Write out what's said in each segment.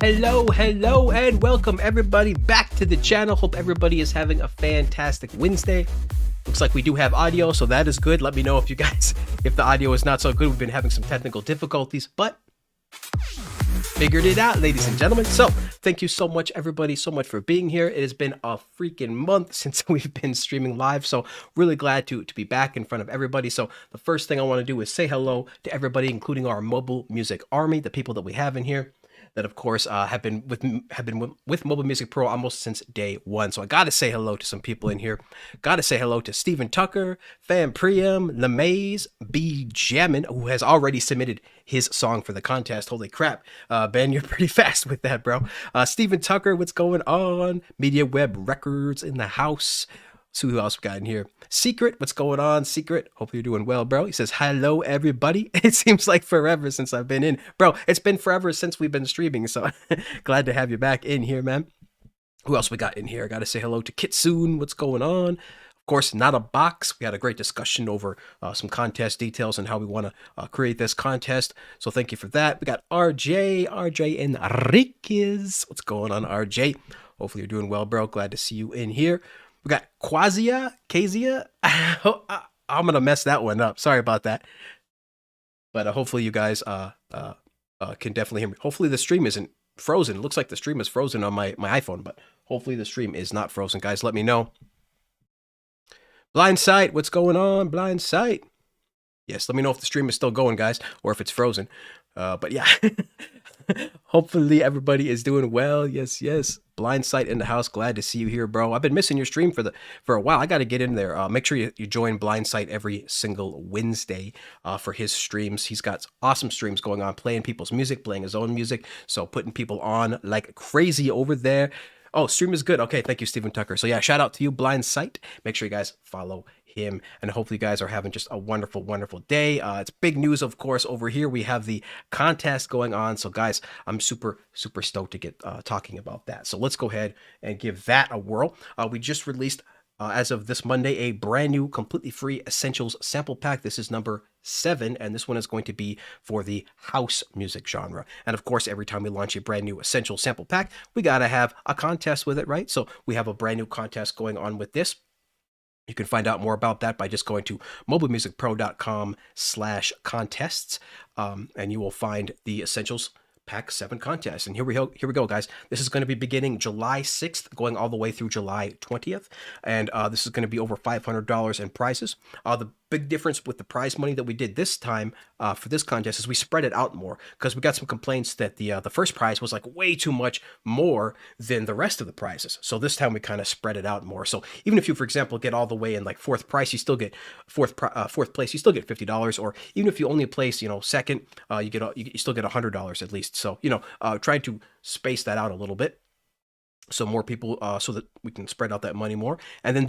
Hello, and welcome everybody back to the channel. Hope everybody is having a fantastic Wednesday. Looks like we do have audio, so that is good. Let me know if you guys, if the audio is not so good. We've been having some technical difficulties, but figured it out, ladies and gentlemen. So thank you so much, everybody, so much for being here. It has been a freaking month since we've been streaming live, so really glad to be back in front of everybody. So the first thing I want to do is say hello to everybody, including our mobile music army, the people that we have in here that of course have been with Mobile Music Pro almost since day one. So I gotta say hello to some people in here. Gotta say hello to Stephen Tucker, Fan Priam, LeMaze, B Jammin, who has already submitted his song for the contest. Holy crap, Ben, you're pretty fast with that, bro. Stephen Tucker, what's going on? Media Web Records in the house. So who else we got in here? Secret, what's going on? Secret, hope you're doing well, bro. He says, hello, everybody. It seems like forever since I've been in. Bro, it's been forever since we've been streaming, so glad to have you back in here, man. Who else we got in here? I got to say hello to Kitsune, what's going on? Of course, Not a Box. We had a great discussion over some contest details and how we want to create this contest. So thank you for that. We got RJ Enriquez. What's going on, RJ? Hopefully you're doing well, bro. Glad to see you in here. We got Kezia. I'm going to mess that one up. Sorry about that. But hopefully you guys can definitely hear me. Hopefully the stream isn't frozen. It looks like the stream is frozen on my iPhone, but hopefully the stream is not frozen. Guys, let me know. Blind Sight, what's going on? Blind Sight. Yes, let me know if the stream is still going, guys, or if it's frozen. But yeah, hopefully everybody is doing well. Yes. Blind Sight in the house. Glad to see you here, bro. I've been missing your stream for a while. I got to get in there. Make sure you join Blind Sight every single Wednesday for his streams. He's got awesome streams going on, playing people's music, playing his own music. So putting people on like crazy over there. Oh, stream is good. Okay, thank you, Stephen Tucker. So yeah, shout out to you, Blind Sight. Make sure you guys follow him, and hopefully you guys are having just a wonderful day. It's big news, of course. Over here we have the contest going on, so guys, I'm super stoked to get talking about that. So let's go ahead and give that a whirl. We just released as of this Monday a brand new completely free essentials sample pack. This is number 7, and this one is going to be for the house music genre. And of course, every time we launch a brand new essential sample pack, we gotta have a contest with it, right? So we have a brand new contest going on with this. You can find out more about that by just going to mobilemusicpro.com/contests, and you will find the Essentials Pack 7 contest. And here we go, guys. This is going to be beginning July 6th, going all the way through July 20th. And this is going to be over $500 in prizes. The big difference with the prize money that we did this time for this contest is we spread it out more, because we got some complaints that the first prize was like way too much more than the rest of the prizes. So this time we kind of spread it out more. So even if you, for example, get all the way in like fourth prize, you still get fourth place, you still get $50. Or even if you only place, second, you still get $100 at least. So trying to space that out a little bit, so more people, so that we can spread out that money more. And then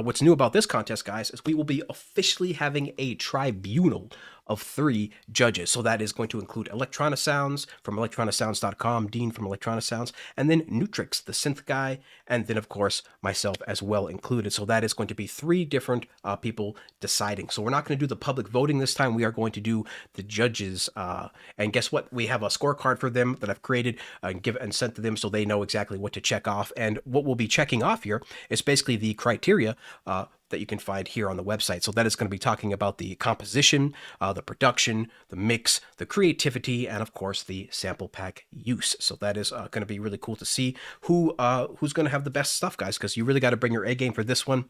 what's new about this contest, guys, is we will be officially having a tribunal of 3 judges. So that is going to include Electrona Sounds from electronasounds.com, Dean from Electrona Sounds, and then Nutrix, the synth guy, and then of course myself as well included. So that is going to be 3 different people deciding. So we're not going to do the public voting this time. We are going to do the judges. And guess what? We have a scorecard for them that I've created and sent to them, so they know exactly what to check off. And what we'll be checking off here is basically the criteria that you can find here on the website. So that is going to be talking about the composition, the production, the mix, the creativity, and of course the sample pack use. So that is going to be really cool to see who's going to have the best stuff, guys, because you really got to bring your A game for this one,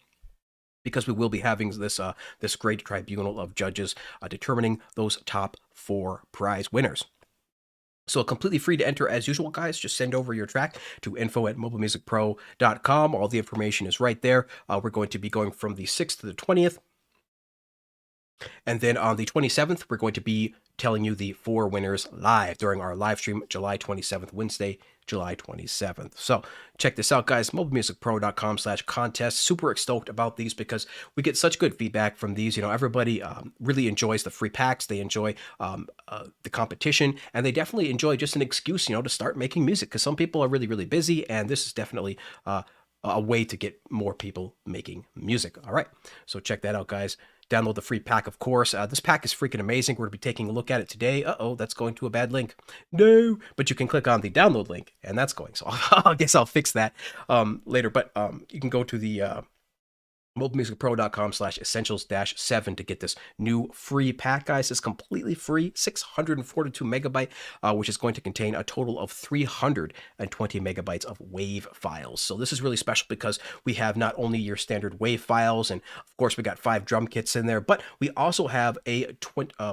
because we will be having this great tribunal of judges determining those top 4 prize winners. So completely free to enter as usual, guys. Just send over your track to info@mobilemusicpro.com. All the information is right there. We're going to be going from the 6th to the 20th. And then on the 27th, we're going to be telling you the 4 winners live during our live stream, July 27th, Wednesday, July 27th. So check this out, guys, mobilemusicpro.com/contest. Super stoked about these because we get such good feedback from these. Everybody really enjoys the free packs. They enjoy the competition, and they definitely enjoy just an excuse, to start making music, because some people are really busy, and this is definitely a way to get more people making music. All right, so check that out, guys. download the free pack, of course. This pack is freaking amazing. We're going to be taking a look at it today. Uh-oh, that's going to a bad link. No, but you can click on the download link, and that's going. So I guess I'll fix that later. But you can go to the mobilemusicpro.com/essentials-7 to get this new free pack, guys. It's completely free, 642 megabyte, which is going to contain a total of 320 megabytes of WAV files. So this is really special because we have not only your standard WAV files, and of course we got 5 drum kits in there, but we also have a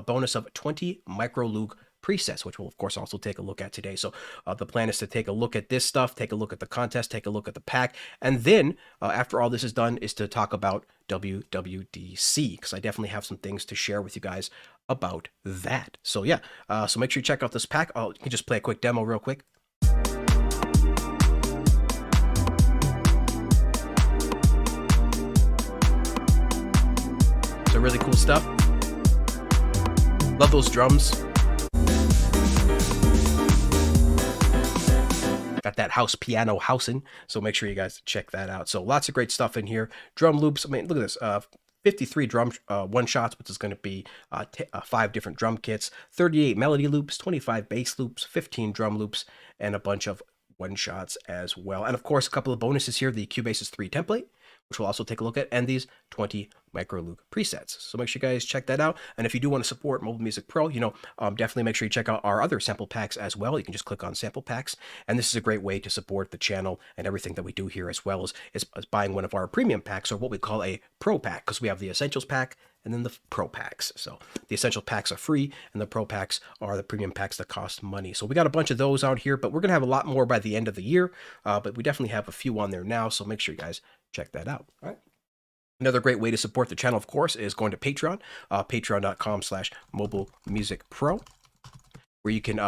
bonus of 20 micro-loop presets, which we'll of course also take a look at today. So the plan is to take a look at this stuff, take a look at the contest, take a look at the pack, and then after all this is done is to talk about WWDC, because I definitely have some things to share with you guys about that. So yeah, so make sure you check out this pack. You can just play a quick demo real quick. So really cool stuff. Love those drums. Got that house piano housing, so make sure you guys check that out. So lots of great stuff in here. Drum loops. I mean, look at this. 53 drum one-shots, which is going to be 5 different drum kits, 38 melody loops, 25 bass loops, 15 drum loops, and a bunch of one-shots as well. And of course, a couple of bonuses here. The Cubase's 3 template, which we'll also take a look at, and these 20 micro loop presets. So make sure you guys check that out. And if you do want to support Mobile Music Pro, definitely make sure you check out our other sample packs as well. You can just click on sample packs. And this is a great way to support the channel and everything that we do here, as well as buying one of our premium packs, or what we call a pro pack, because we have the essentials pack and then the pro packs. So the essential packs are free, and the pro packs are the premium packs that cost money. So we got a bunch of those out here, but we're going to have a lot more by the end of the year. But we definitely have a few on there now. So make sure you guys check that out. All right. Another great way to support the channel, of course, is going to Patreon, patreon.com/mobilemusicpro, where you can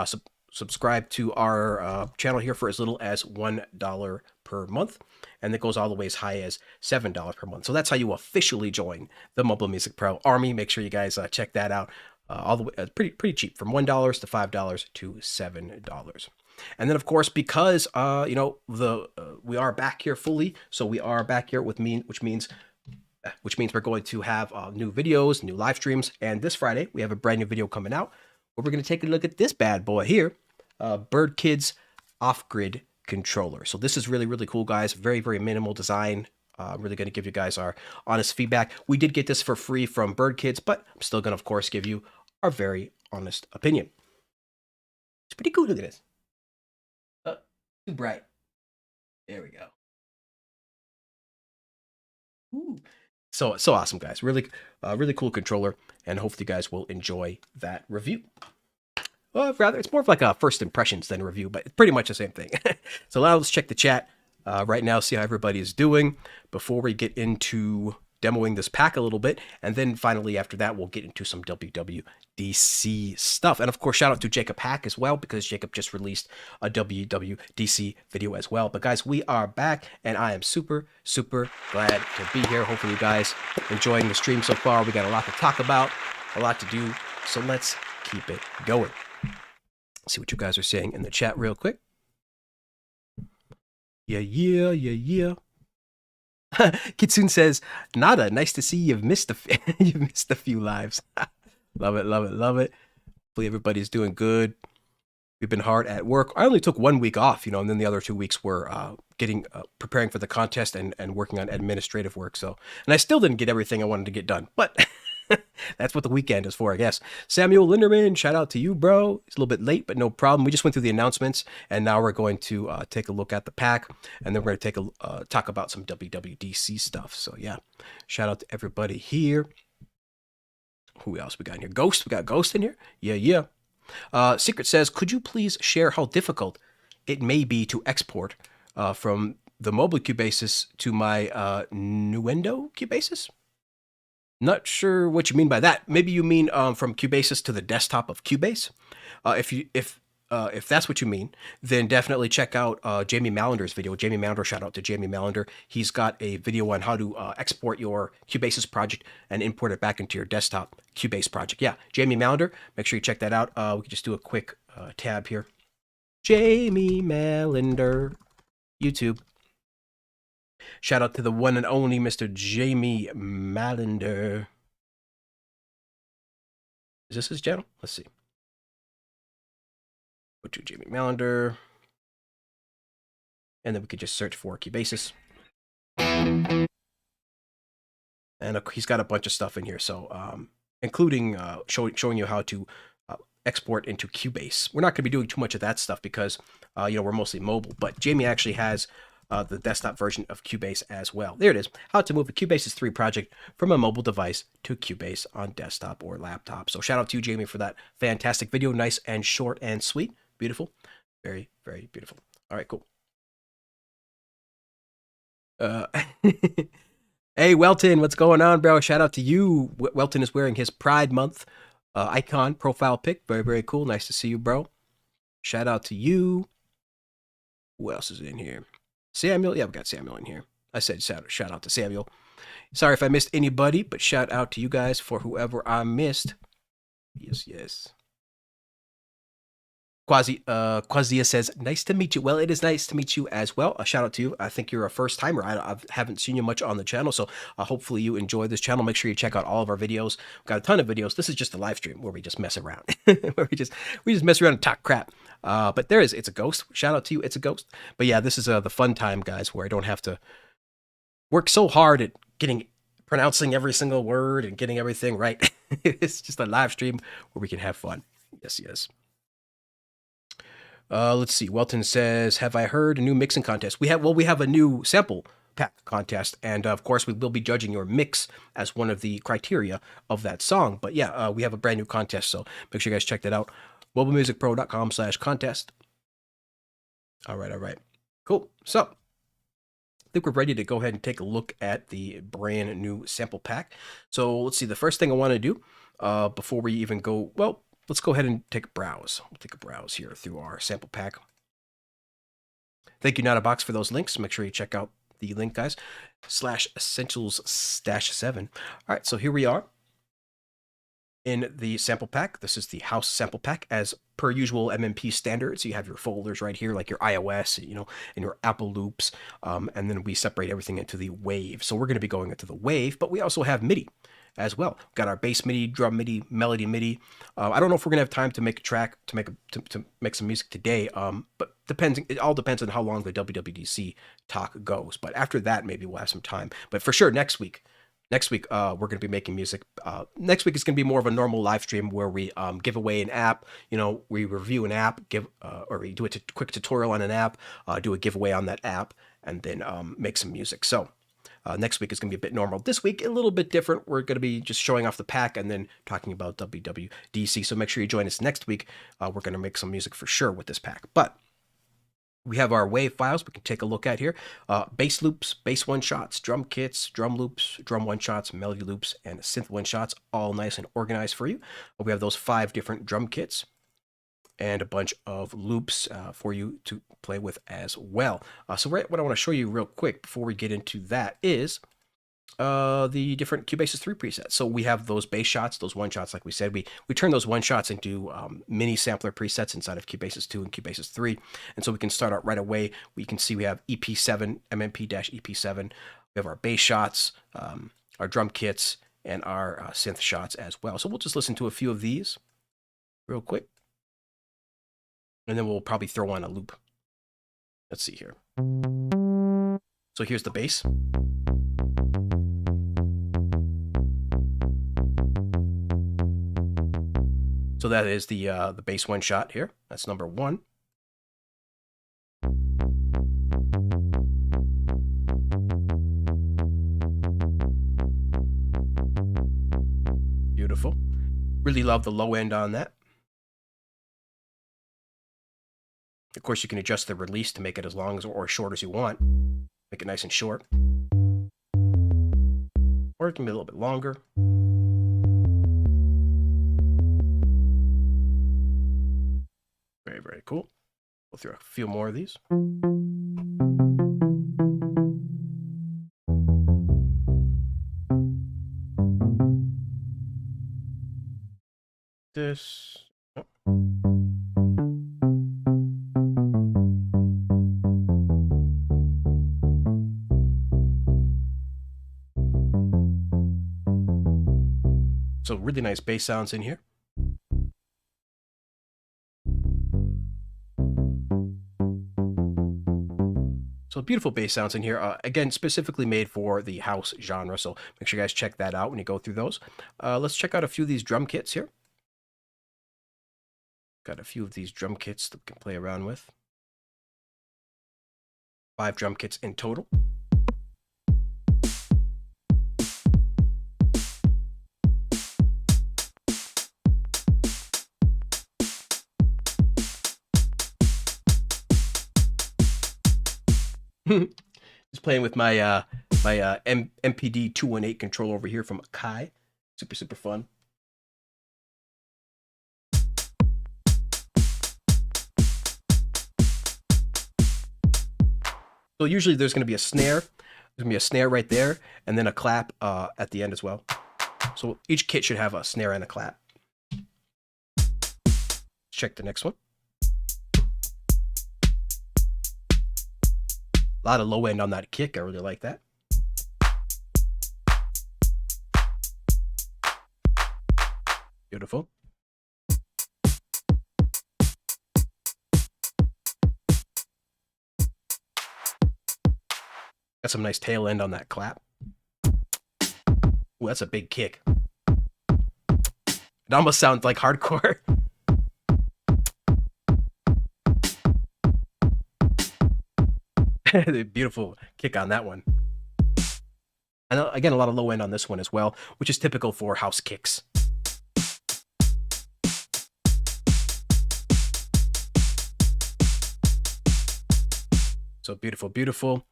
subscribe to our channel here for as little as $1 per month, and it goes all the way as high as $7 per month. So that's how you officially join the Mobile Music Pro Army. Make sure you guys check that out. All the way, pretty cheap, from $1 to $5 to $7. And then, of course, because we are back here fully, so we are back here with me, which means we're going to have new videos, new live streams. And this Friday, we have a brand new video coming out where we're going to take a look at this bad boy here, Bird Kids off-grid controller. So this is really, really cool, guys. Very, very minimal design. I'm really going to give you guys our honest feedback. We did get this for free from Bird Kids, but I'm still going to, of course, give you our very honest opinion. It's pretty cool. Look at this. Too bright. There we go. Ooh. So awesome, guys. Really cool controller, and hopefully you guys will enjoy that review. Well, rather, it's more of like a first impressions than a review, but it's pretty much the same thing. So now let's check the chat right now, see how everybody is doing before we get into demoing this pack a little bit. And then finally, after that, we'll get into some WWDC stuff. And of course, shout out to Jacob Hack as well, because Jacob just released a WWDC video as well. But guys, we are back, and I am super, super glad to be here. Hopefully you guys enjoying the stream so far. We got a lot to talk about, a lot to do. So let's keep it going. See what you guys are saying in the chat real quick. Yeah. Kitsune says, "Nada, nice to see you've missed a few lives." Love it. Hopefully everybody's doing good. We've been hard at work. I only took 1 week off, and then the other 2 weeks were preparing for the contest and working on administrative work. So, and I still didn't get everything I wanted to get done, but that's what the weekend is for, I guess. Samuel Linderman, shout out to you, bro. It's a little bit late, but no problem. We just went through the announcements, and now we're going to take a look at the pack, and then we're going to talk about some WWDC stuff. So yeah, shout out to everybody here. Who else we got in here? Ghost. We got Ghost in here. Yeah. Secret says, could you please share how difficult it may be to export from the mobile Cubasis to my Nuendo Cubasis? Not sure what you mean by that. Maybe you mean from Cubasis to the desktop of Cubase. If that's what you mean, then definitely check out Jamie Mallander's video. Jamie Mallander, shout out to Jamie Mallander. He's got a video on how to export your Cubasis project and import it back into your desktop Cubase project. Yeah, Jamie Mallander. Make sure you check that out. We can just do a quick tab here. Jamie Mallander, YouTube. Shout out to the one and only Mr. Jamie Mallander. Is this his channel? Let's see. Go to Jamie Mallender. And then we could just search for Cubasis. And he's got a bunch of stuff in here. So, including showing you how to export into Cubase. We're not going to be doing too much of that stuff because, we're mostly mobile. But Jamie actually has the desktop version of Cubase as well. There it is. How to move a Cubasis 3 project from a mobile device to Cubase on desktop or laptop. So shout out to you, Jamie, for that fantastic video. Nice and short and sweet. Beautiful. Very, very beautiful. All right, cool. Hey, Welton, what's going on, bro? Shout out to you. Welton is wearing his Pride Month icon profile pic. Very, very cool. Nice to see you, bro. Shout out to you. Who else is in here? Samuel? Yeah, we got Samuel in here. I said shout out to Samuel. Sorry if I missed anybody, but shout out to you guys for whoever I missed. Yes, yes. Quazia says, nice to meet you. Well, it is nice to meet you as well. A shout out to you. I think you're a first timer. I haven't seen you much on the channel, so hopefully you enjoy this channel. Make sure you check out all of our videos. We've got a ton of videos. This is just a live stream where we just mess around, where we just mess around and talk crap. But there is, it's a ghost. Shout out to you. It's a ghost. But yeah, this is the fun time, guys, where I don't have to work so hard at pronouncing every single word and getting everything right. It's just a live stream where we can have fun. Yes, yes. Let's see. Welton says, have I heard a new mixing contest? We have a new sample pack contest, and of course we will be judging your mix as one of the criteria of that song. But yeah, we have a brand new contest, so make sure you guys check that out. mobilemusicpro.com/contest. All right. Cool. So I think we're ready to go ahead and take a look at the brand new sample pack. So let's see. The first thing I want to do before we even go, well, let's go ahead and take a browse. We'll take a browse here through our sample pack. Thank you, Notabox, for those links. Make sure you check out the link, guys, /essentials-7. All right, so here we are in the sample pack. This is the house sample pack. As per usual MMP standards, you have your folders right here, like your iOS, and your Apple loops. And then we separate everything into the wave. So we're going to be going into the wave, but we also have MIDI as well. We've got our bass MIDI, drum MIDI, melody MIDI. I don't know if we're gonna have time to make a track to make some music today. But it all depends on how long the WWDC talk goes. But after that, maybe we'll have some time. But for sure, next week, we're gonna be making music. Next week is gonna be more of a normal live stream where we give away an app. We review an app, or we do a quick tutorial on an app, do a giveaway on that app, and then make some music. So. Next week is going to be a bit normal. This week, a little bit different. We're going to be just showing off the pack and then talking about WWDC. So make sure you join us next week. We're going to make some music for sure with this pack. But we have our wave files we can take a look at here. Bass loops, bass one-shots, drum kits, drum loops, drum one-shots, melody loops, and synth one-shots, all nice and organized for you. We have those 5 different drum kits and a bunch of loops for you to play with as well. So what I want to show you real quick before we get into that is the different Cubasis 3 presets. So we have those bass shots, those one shots, like we said. We turn those one shots into mini sampler presets inside of Cubasis 2 and Cubasis 3. And so we can start out right away. We can see we have EP7, MMP-EP7. We have our bass shots, our drum kits, and our synth shots as well. So we'll just listen to a few of these real quick. And then we'll probably throw on a loop. Let's see here. So here's the bass. So that is the bass one shot here. That's number 1. Beautiful. Really love the low end on that. Of course, you can adjust the release to make it as long as or as short as you want. Make it nice and short. Or it can be a little bit longer. Very, very cool. We'll throw a few more of these. This. Oh. So really nice bass sounds in here. So beautiful bass sounds in here. Again, specifically made for the house genre. So make sure you guys check that out when you go through those. Let's check out a few of these drum kits here. Got a few of these drum kits that we can play around with. 5 drum kits in total. Just playing with my MPD 218 controller over here from Kai. Super fun. So usually there's going to be a snare. There's going to be a snare right there, and then a clap at the end as well. So each kit should have a snare and a clap. Let's check the next one. A lot of low end on that kick. I really like that. Beautiful. Got some nice tail end on that clap. Ooh, that's a big kick. It almost sounds like hardcore. Beautiful kick on that one. And again, a lot of low end on this one as well, which is typical for house kicks. So beautiful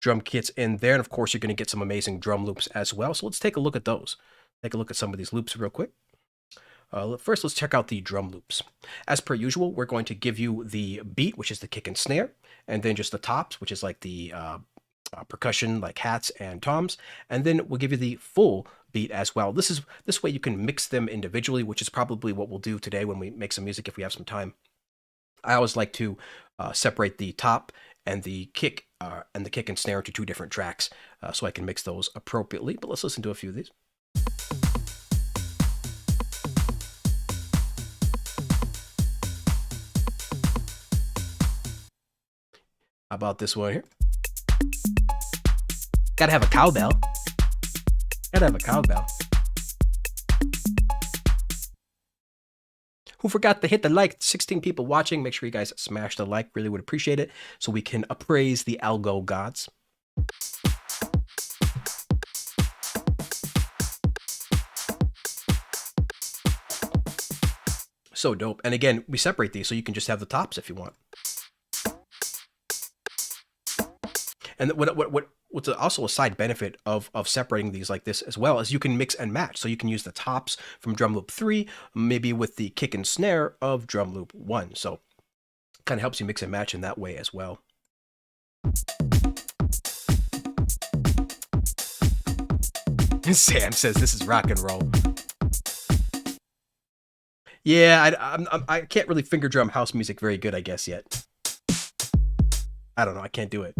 drum kits in there. And of course, you're going to get some amazing drum loops as well. So let's take a look at those. Take a look at some of these loops real quick. First, let's check out the drum loops. As per usual, we're going to give you the beat, which is the kick and snare, and then just the tops, which is like the percussion, like hats and toms, and then we'll give you the full beat as well. This way you can mix them individually, which is probably what we'll do today when we make some music if we have some time. I always like to separate the top and the kick and snare into 2 different tracks so I can mix those appropriately. But let's listen to a few of these. How about this one here? Gotta have a cowbell. Gotta have a cowbell. Who forgot to hit the like? 16 people watching. Make sure you guys smash the like. Really would appreciate it so we can appraise the algo gods. So dope. And again, we separate these so you can just have the tops if you want. And what's also a side benefit of separating these like this as well is you can mix and match. So you can use the tops from drum loop 3, maybe with the kick and snare of drum loop 1. So it kind of helps you mix and match in that way as well. Sam says this is rock and roll. Yeah, I can't really finger drum house music very good, I guess, yet. I don't know. I can't do it.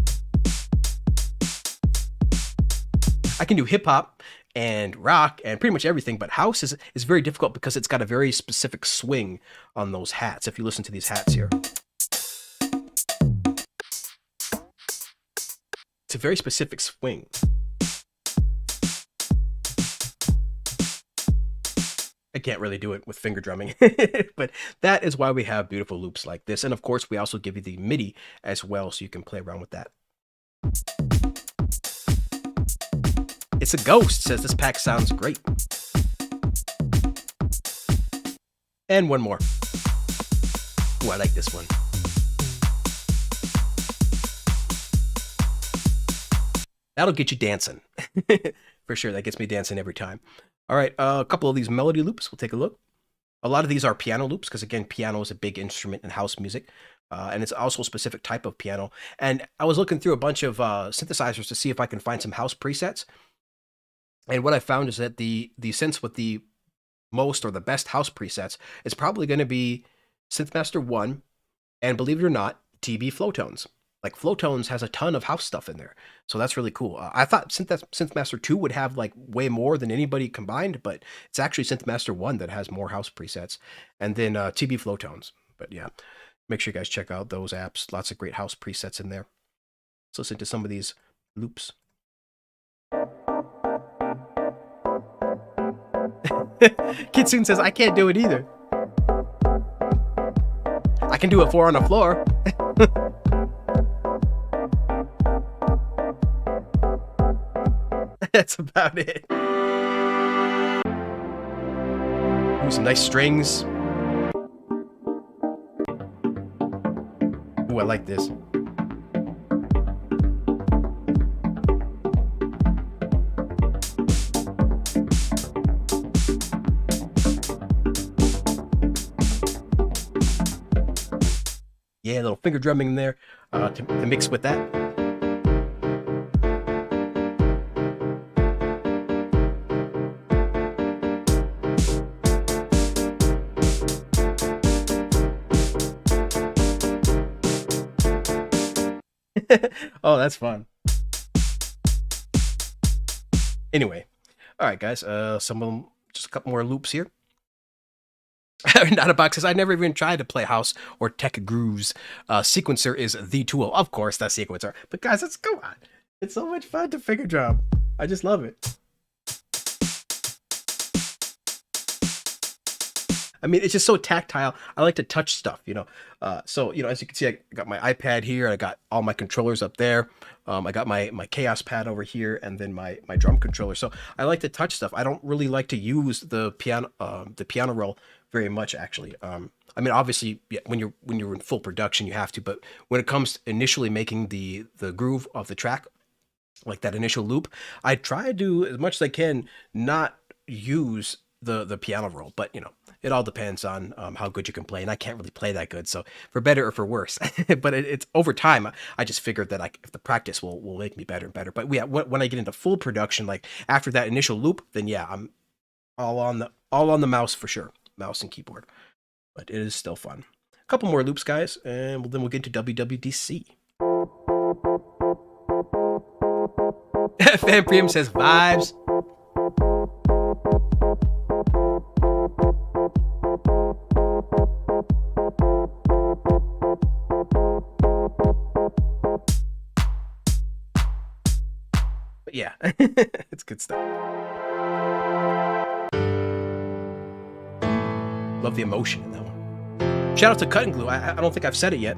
I can do hip hop and rock and pretty much everything, but house is very difficult because it's got a very specific swing on those hats. If you listen to these hats here, it's a very specific swing. I can't really do it with finger drumming, but that is why we have beautiful loops like this. And of course, we also give you the MIDI as well, so you can play around with that. It's a ghost, says this pack sounds great. And one more. Ooh, I like this one. That'll get you dancing. For sure, that gets me dancing every time. All right, a couple of these melody loops. We'll take a look. A lot of these are piano loops because, again, piano is a big instrument in house music. And it's also a specific type of piano. And I was looking through a bunch of synthesizers to see if I can find some house presets. And what I found is that the synths with the most or the best house presets is probably going to be Synthmaster 1 and, believe it or not, TB Flowtones. Like, Flowtones has a ton of house stuff in there. So that's really cool. I thought Synthmaster 2 would have like way more than anybody combined, but it's actually Synthmaster 1 that has more house presets. And then TB Flowtones. But yeah, make sure you guys check out those apps. Lots of great house presets in there. Let's listen to some of these loops. Kitsune says, I can't do it either. I can do it 4 on the floor. That's about it. Ooh, some nice strings. Ooh, I like this. Yeah, a little finger drumming in there to mix with that. Oh, that's fun. Anyway, all right, guys. Some of them, just a couple more loops here. Not a box says, I never even tried to play house or tech grooves. Sequencer is the tool. Of course, that's sequencer. But guys, let's go on. It's so much fun to finger drum. I just love it. I mean, it's just so tactile. I like to touch stuff, you know. So, you know, as you can see, I got my iPad here. I got all my controllers up there. I got my Chaos pad over here, and then my drum controller. So I like to touch stuff. I don't really like to use the piano roll very much, actually. I mean, obviously, yeah, when you're in full production, you have to. But when it comes to initially making the groove of the track, like that initial loop, I try to, as much as I can, not use the piano roll. But you know, it all depends on how good you can play, and I can't really play that good, so for better or for worse. But it's over time. I just figured that if the practice will make me better and better. But yeah, when I get into full production, like after that initial loop, then yeah, I'm all on the mouse for sure, mouse and keyboard. But it is still fun. A couple more loops, guys, and then we'll get into WWDC. Fan Premium says vibes. But yeah, it's good stuff. Love the emotion in that one. Shout out to Cut and Glue. I don't think I've said it yet.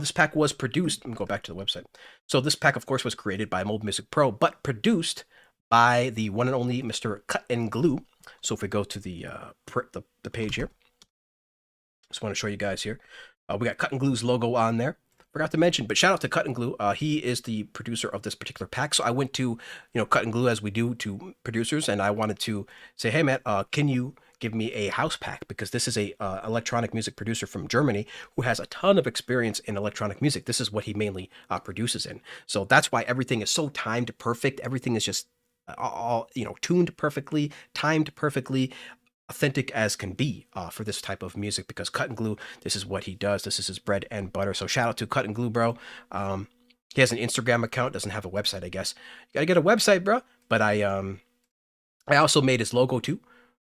This pack was produced. Let me go back to the website. So this pack, of course, was created by Mobile Music Pro, but produced by the one and only Mr. Cut and Glue. So if we go to the page here, just want to show you guys here. We got Cut and Glue's logo on there. Forgot to mention, but shout out to Cut and Glue. He is the producer of this particular pack. So I went to, you know, Cut and Glue, as we do to producers, and I wanted to say, hey man, can you give me a house pack? Because this is a electronic music producer from Germany who has a ton of experience in electronic music. This is what he mainly produces in. So that's why everything is so timed perfect. Everything is just all, you know, tuned perfectly, timed perfectly, authentic as can be for this type of music, because Cut and Glue, this is what he does. This is his bread and butter. So shout out to Cut and Glue, bro. He has an Instagram account, doesn't have a website, I guess. You gotta get a website, bro. But I also made his logo too.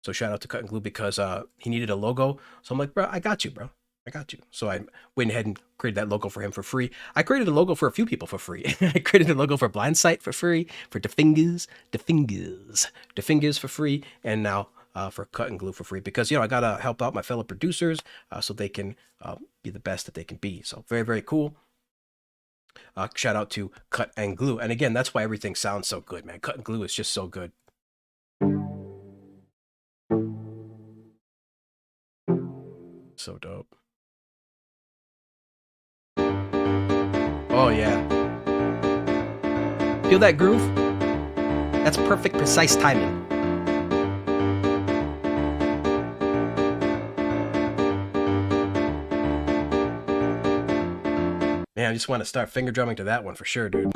So shout out to Cut and Glue, because he needed a logo. So I'm like, bro, I got you, bro. I got you. So I went ahead and created that logo for him for free. I created a logo for a few people for free. I created a logo for Blindsight for free, for DeFingers for free, and now for Cut and Glue for free, because, you know, I gotta help out my fellow producers so they can be the best that they can be. So very, very cool. Shout out to Cut and Glue. And again, that's why everything sounds so good, man. Cut and Glue is just so good. So dope. Oh yeah. Feel that groove? That's perfect, precise timing. Man, I just want to start finger drumming to that one for sure, dude.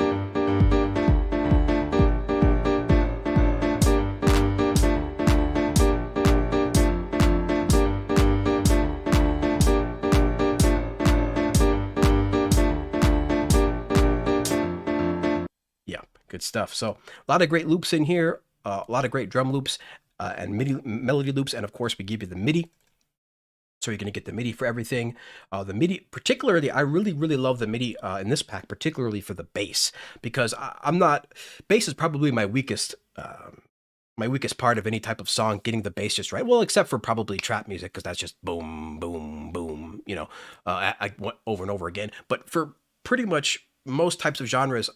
Yeah, good stuff. So a lot of great loops in here, a lot of great drum loops and melody loops, and of course we give you the MIDI. So you're going to get the MIDI for everything. The MIDI, particularly, I really, really love the MIDI in this pack, particularly for the bass, because bass is probably my weakest part of any type of song, getting the bass just right. Well, except for probably trap music, because that's just boom, boom, boom, I went over and over again. But for pretty much most types of genres,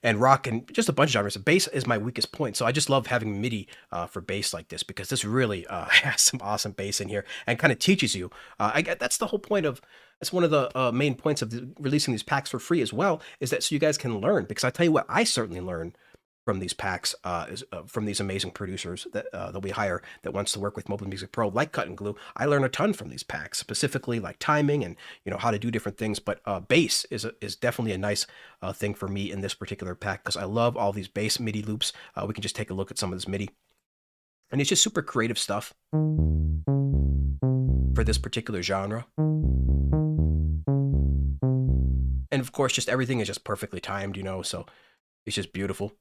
and rock and just a bunch of genres, bass is my weakest point. So I just love having MIDI for bass like this, because this really has some awesome bass in here and kind of teaches you. That's the whole point of. That's one of the main points of releasing these packs for free as well, is that so you guys can learn. Because I tell you what, I certainly learn from these packs, from these amazing producers that we hire that wants to work with Mobile Music Pro, like Cut and Glue. I learn a ton from these packs, specifically like timing and how to do different things. But bass is definitely a nice thing for me in this particular pack, because I love all these bass MIDI loops. We can just take a look at some of this MIDI, and it's just super creative stuff for this particular genre. And of course, just everything is just perfectly timed, so it's just beautiful.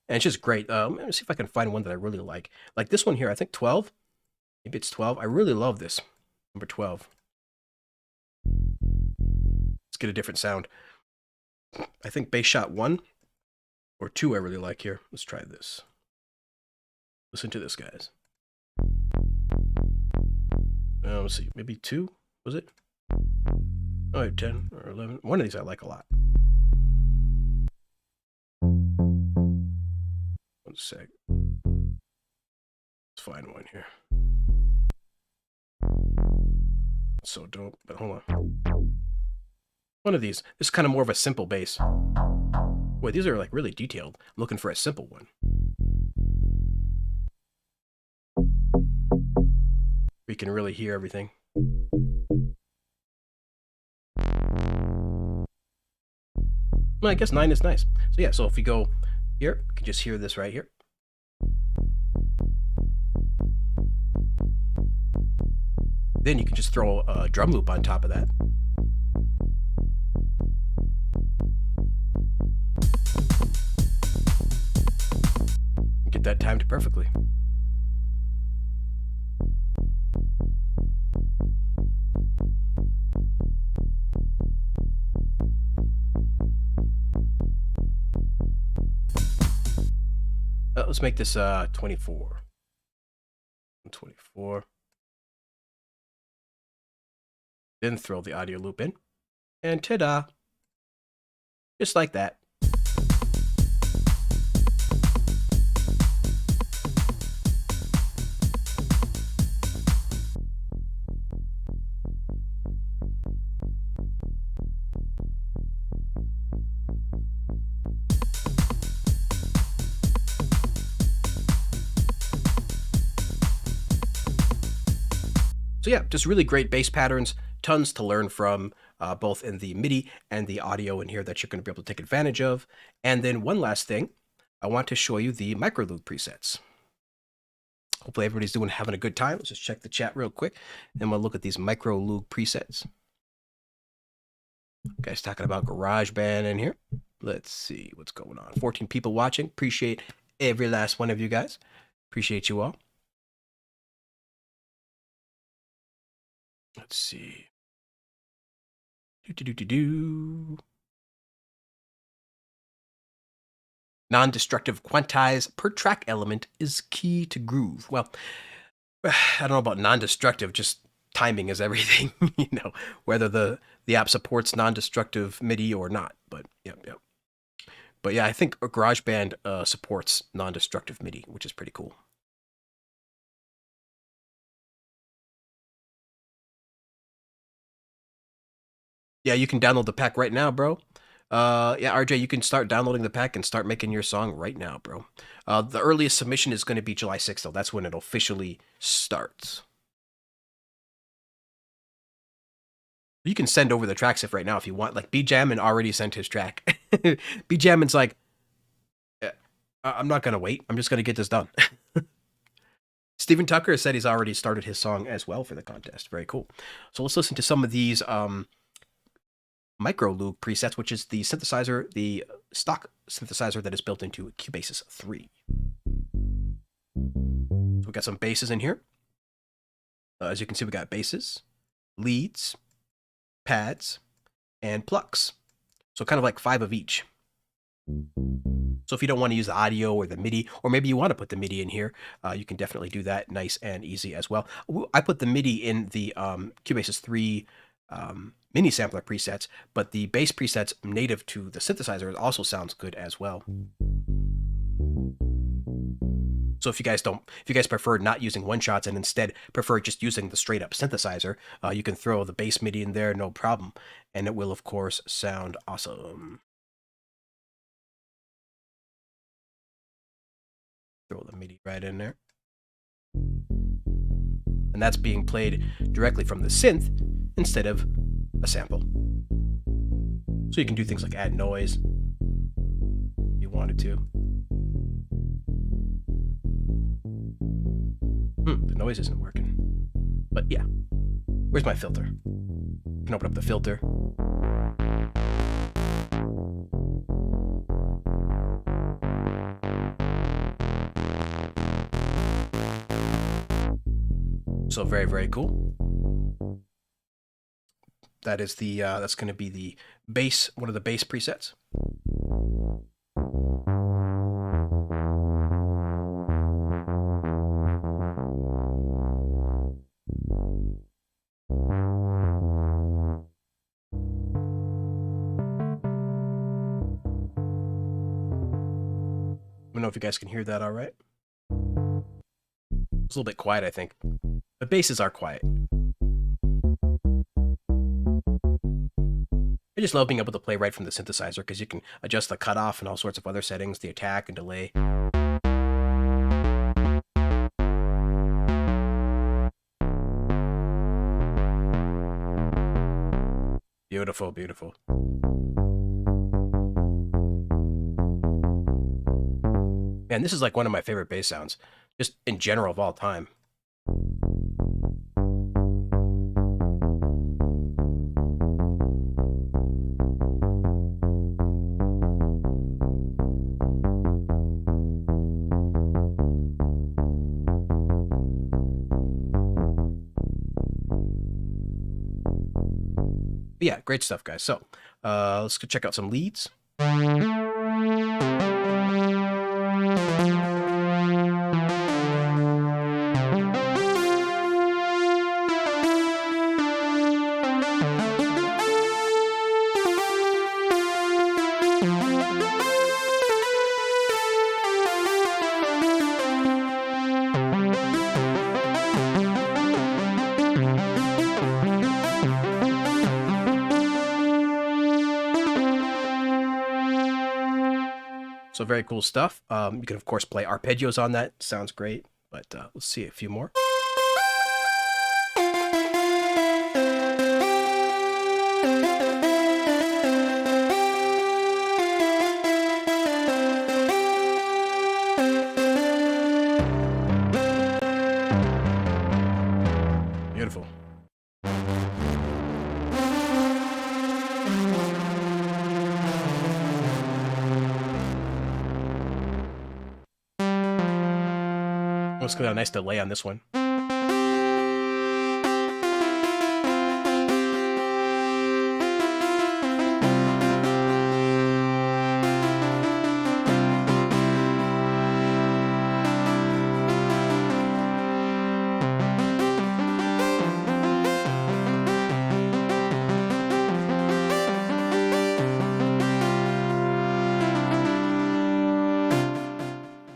And it's just great. Let me see if I can find one that I really like. Like this one here, I think 12. Maybe it's 12. I really love this. Number 12. Let's get a different sound. I think bass shot 1 or 2 I really like here. Let's try this. Listen to this, guys. Let's see. Maybe 2? Was it? Oh, 10 or 11. One of these I like a lot. One sec. Let's find one here. So dope, but hold on. One of these. This is kind of more of a simple bass. Wait, these are like really detailed. I'm looking for a simple one. We can really hear everything. Well, I guess 9 is nice. So yeah, so if you go here, you can just hear this right here. Then you can just throw a drum loop on top of that. Get that timed perfectly. Let's make this 24. 24. Then throw the audio loop in. And ta-da! Just like that. So yeah, just really great bass patterns, tons to learn from, both in the MIDI and the audio in here that you're going to be able to take advantage of. And then one last thing, I want to show you the microloop presets. Hopefully everybody's having a good time. Let's just check the chat real quick. Then we'll look at these microloop presets. Guys talking about GarageBand in here. Let's see what's going on. 14 people watching. Appreciate every last one of you guys. Appreciate you all. Let's see. Non-destructive quantize per track element is key to groove. Well, I don't know about non-destructive, just timing is everything, whether the app supports non-destructive MIDI or not. But yep. But yeah, I think GarageBand supports non-destructive MIDI, which is pretty cool. Yeah, you can download the pack right now, bro. Yeah, RJ, you can start downloading the pack and start making your song right now, bro. The earliest submission is going to be July 6th, though. That's when it officially starts. You can send over the tracks right now if you want. Like, B-Jammin already sent his track. B-Jammin's like, I'm not going to wait. I'm just going to get this done. Stephen Tucker said he's already started his song as well for the contest. Very cool. So let's listen to some of these Micro Loop presets, which is the synthesizer, the stock synthesizer that is built into Cubase's 3. So we got some basses in here. As you can see, we got basses, leads, pads, and plucks. So kind of like 5 of each. So if you don't want to use the audio or the MIDI, or maybe you want to put the MIDI in here, you can definitely do that nice and easy as well. I put the MIDI in the Cubase's 3 mini sampler presets, but the bass presets native to the synthesizer also sounds good as well. So if you guys prefer not using one-shots and instead prefer just using the straight up synthesizer, you can throw the bass MIDI in there, no problem. And it will, of course, sound awesome. Throw the MIDI right in there. And that's being played directly from the synth instead of a sample. So you can do things like add noise if you wanted to. The noise isn't working. But yeah. Where's my filter? I can open up the filter. So very, very cool. That is the that's going to be the bass, one of the bass presets. I don't know if you guys can hear that all right. It's a little bit quiet, I think. The basses are quiet. I just love being able to play right from the synthesizer because you can adjust the cutoff and all sorts of other settings, the attack and delay. Beautiful, beautiful. Man, this is like one of my favorite bass sounds, just in general of all time. But yeah, great stuff, guys. So let's go check out some leads. So very cool stuff. You can, of course, play arpeggios on that. Sounds great. But let's see a few more. Beautiful. Let's get a nice delay on this one.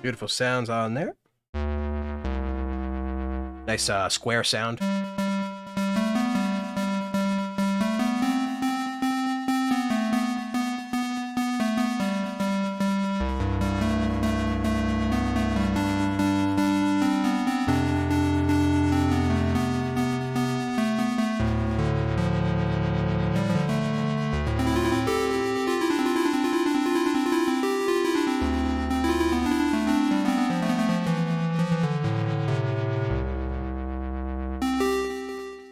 Beautiful sounds on there. Nice square sound.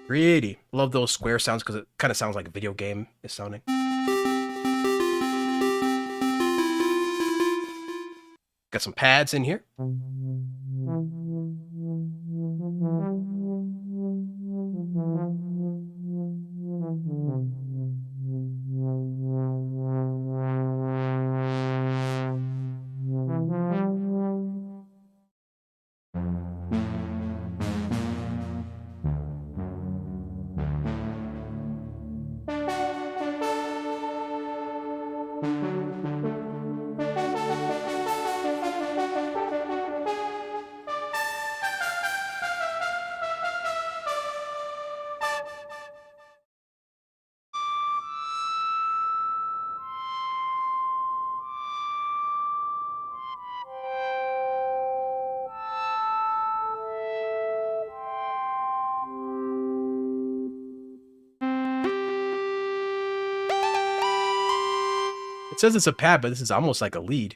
Pretty. Love those square sounds because it kind of sounds like a video game is sounding. Got some pads in here. It says it's a pad, but this is almost like a lead.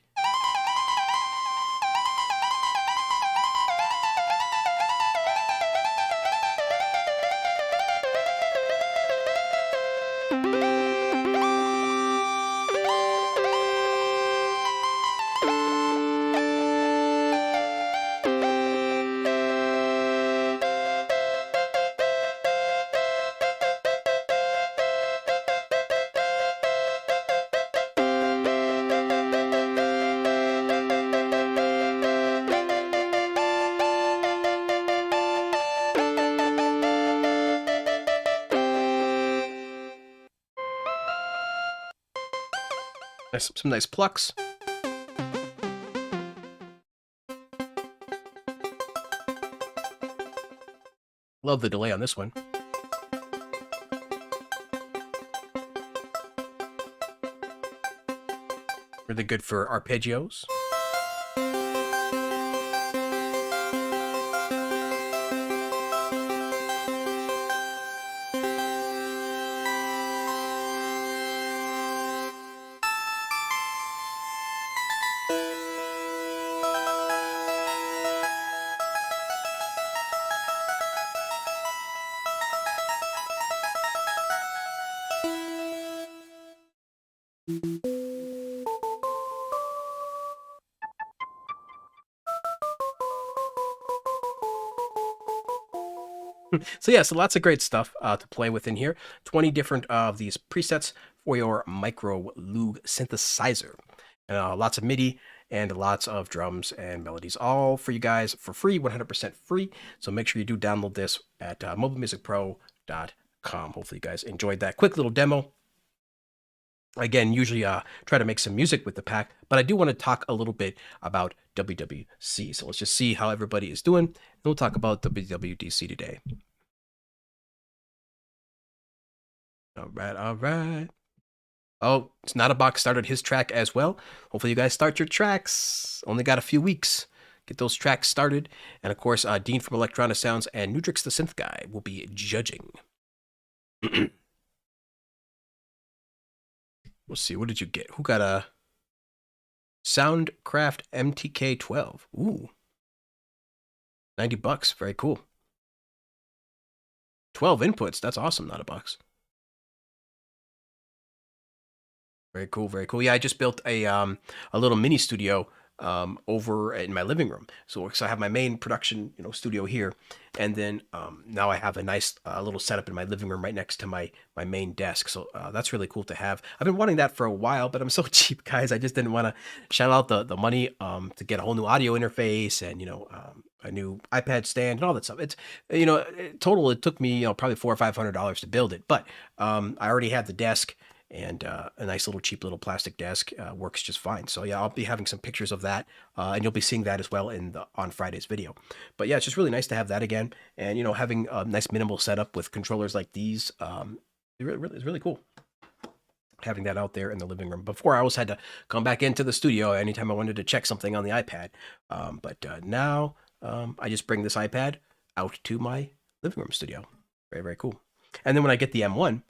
Some nice plucks. Love the delay on this one. Really good for arpeggios. So yeah, so lots of great stuff to play with in here. 20 different of these presets for your micro Loog synthesizer. Lots of MIDI and lots of drums and melodies, all for you guys for free, 100% free. So make sure you do download this at mobilemusicpro.com. Hopefully you guys enjoyed that quick little demo. Again, usually try to make some music with the pack, but I do want to talk a little bit about WWDC. So let's just see how everybody is doing, and we'll talk about WWDC today. All right, all right. Oh, it's Not a Box started his track as well. Hopefully you guys start your tracks. Only got a few weeks. Get those tracks started. And of course, Dean from Electronic Sounds and Nudrix the Synth Guy will be judging. We'll see. What did you get? Who got a Soundcraft MTK12? Ooh. $90. Very cool. 12 inputs. That's awesome. Not a box. Very cool. Very cool. Yeah, I just built a little mini studio over in my living room. So I have my main production, studio here, and then now I have a nice little setup in my living room right next to my main desk. So that's really cool to have. I've been wanting that for a while, but I'm so cheap, guys. I just didn't want to shell out the money to get a whole new audio interface and a new iPad stand and all that stuff. It's total it took me probably $400 or $500 to build it, but I already had the desk. And a nice little cheap little plastic desk works just fine. So yeah, I'll be having some pictures of that, and you'll be seeing that as well on Friday's video. But yeah, it's just really nice to have that again, and having a nice minimal setup with controllers like these is really cool. Having that out there in the living room. Before I always had to come back into the studio anytime I wanted to check something on the iPad, but now I just bring this iPad out to my living room studio. Very, very cool. And then when I get the M1.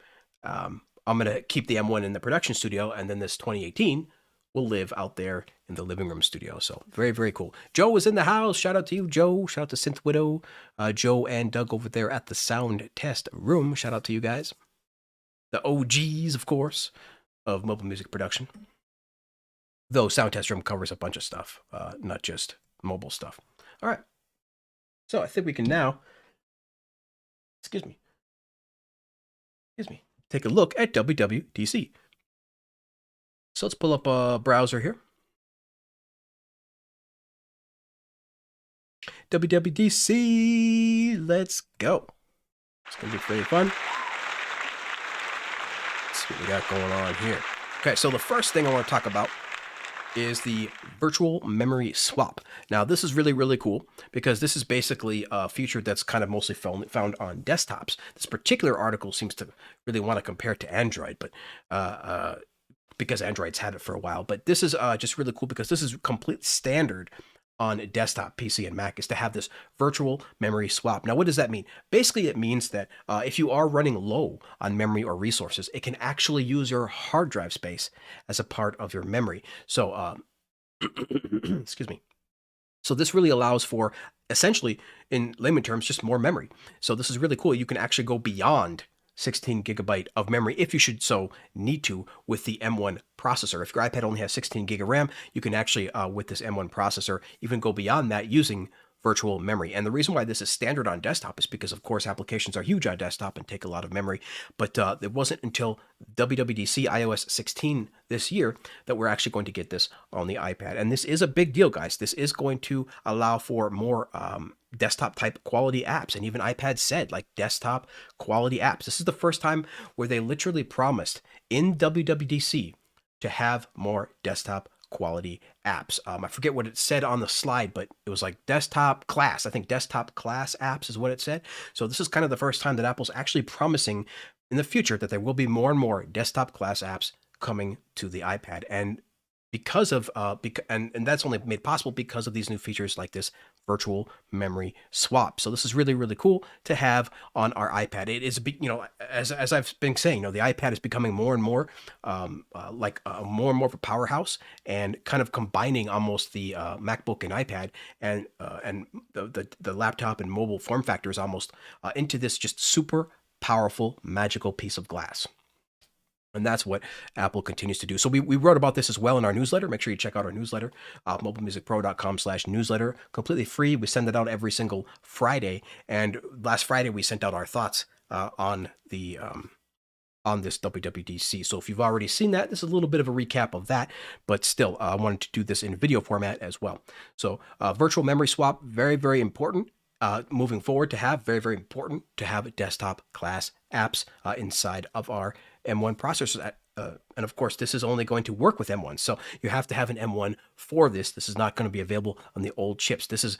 I'm going to keep the M1 in the production studio, and then this 2018 will live out there in the living room studio. So very, very cool. Joe was in the house. Shout out to you, Joe. Shout out to Synth Widow, Joe and Doug over there at the sound test room. Shout out to you guys. The OGs, of course, of mobile music production. though Sound Test Room covers a bunch of stuff, not just mobile stuff. All right. So I think we can now, excuse me, take a look at WWDC. So let's pull up a browser here. WWDC, let's go. It's going to be pretty fun. Let's see what we got going on here. Okay, so the first thing I want to talk about is the virtual memory swap. Now, this is really, really cool because this is basically a feature that's kind of mostly found on desktops. This particular article seems to really want to compare it to Android, but because Android's had it for a while. But this is just really cool because this is complete standard on a desktop, PC, and Mac, is to have this virtual memory swap. Now, what does that mean? Basically, it means that if you are running low on memory or resources, it can actually use your hard drive space as a part of your memory. So, excuse me. So this really allows for, essentially, in layman terms, just more memory. So this is really cool. You can actually go beyond 16 gigabyte of memory if you should so need to with the M1 processor. If your iPad only has 16 gig of RAM, you can actually, with this M1 processor, even go beyond that using virtual memory. And the reason why this is standard on desktop is because, of course, applications are huge on desktop and take a lot of memory. But it wasn't until WWDC iOS 16 this year that we're actually going to get this on the iPad. And this is a big deal, guys. This is going to allow for more desktop type quality apps. And even iPad said, like, desktop quality apps. This is the first time where they literally promised in WWDC to have more desktop quality apps. I forget what it said on the slide, but it was like desktop class. I think desktop class apps is what it said. So this is kind of the first time that Apple's actually promising in the future that there will be more and more desktop class apps coming to the iPad. And because of and that's only made possible because of these new features like this virtual memory swap. So this is really, really cool to have on our iPad. It is, as I've been saying, the iPad is becoming more and more more and more of a powerhouse, and kind of combining almost the MacBook and iPad and the laptop and mobile form factors almost into this just super powerful, magical piece of glass. And that's what Apple continues to do. So we wrote about this as well in our newsletter. Make sure you check out our newsletter, mobilemusicpro.com/newsletter. Completely free. We send it out every single Friday. And last Friday, we sent out our thoughts on this WWDC. So if you've already seen that, this is a little bit of a recap of that. But still, I wanted to do this in video format as well. So virtual memory swap, very, very important. Moving forward to have, very, very important to have desktop class apps inside of our M1 processors. And of course, this is only going to work with M1. So you have to have an M1 for this. This is not going to be available on the old chips. This is,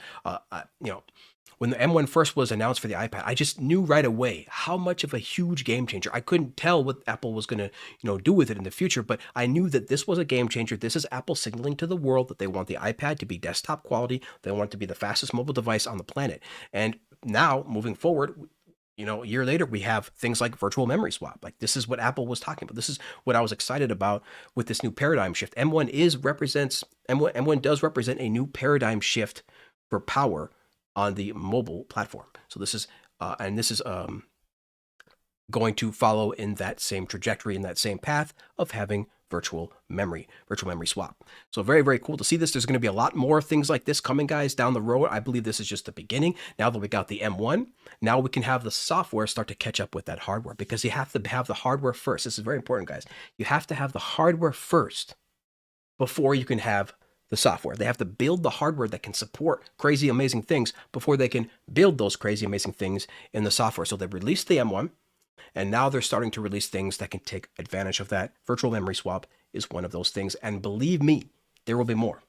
when the M1 first was announced for the iPad, I just knew right away how much of a huge game changer. I couldn't tell what Apple was going to, do with it in the future, but I knew that this was a game changer. This is Apple signaling to the world that they want the iPad to be desktop quality. They want it to be the fastest mobile device on the planet. And now, moving forward, a year later, we have things like virtual memory swap. Like, this is what Apple was talking about. This is what I was excited about with this new paradigm shift. M1 does represent a new paradigm shift for power on the mobile platform. So this is going to follow in that same trajectory, in that same path of having virtual memory swap. So very, very cool to see this. There's going to be a lot more things like this coming, guys, down the road. I believe this is just the beginning. Now that we got the M1, now we can have the software start to catch up with that hardware, because you have to have the hardware first. This is very important, guys. You have to have the hardware first before you can have the software. They have to build the hardware that can support crazy, amazing things before they can build those crazy, amazing things in the software. So they released the M1, and now they're starting to release things that can take advantage of that. Virtual memory swap is one of those things. And believe me, there will be more.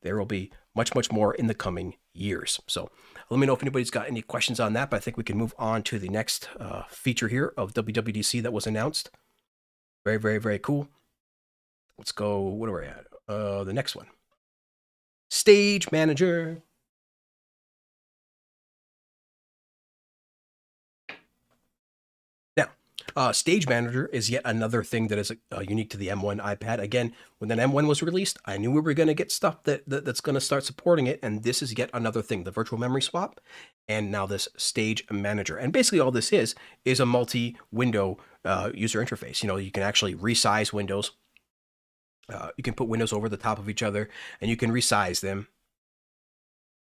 There will be much, much more in the coming years. So let me know if anybody's got any questions on that, but I think we can move on to the next feature here of WWDC that was announced. Very, very, very cool. Let's go, what are we at? The next one. Stage Manager. Now, Stage Manager is yet another thing that is unique to the M1 iPad. Again, when the M1 was released, I knew we were going to get stuff that's going to start supporting it, and this is yet another thing, the virtual memory swap, and now this Stage Manager. And basically all this is a multi-window user interface. You can actually resize windows You can put windows over the top of each other, and you can resize them.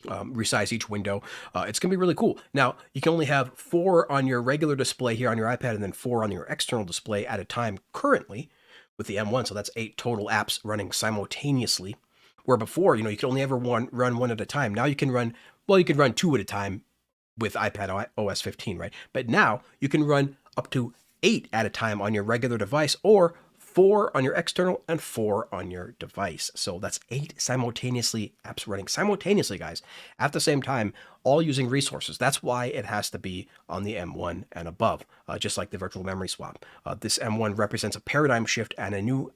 Resize each window. It's going to be really cool. Now, you can only have 4 on your regular display here on your iPad and then 4 on your external display at a time currently with the M1. So that's 8 total apps running simultaneously. Where before, you could only ever run one at a time. Now you can run, well, you can run 2 at a time with iPad OS 15, right? But now you can run up to 8 at a time on your regular device, or 4 on your external and 4 on your device. So that's 8 simultaneously apps running simultaneously, guys, at the same time, all using resources. That's why it has to be on the M1 and above, just like the virtual memory swap. This M1 represents a paradigm shift and a new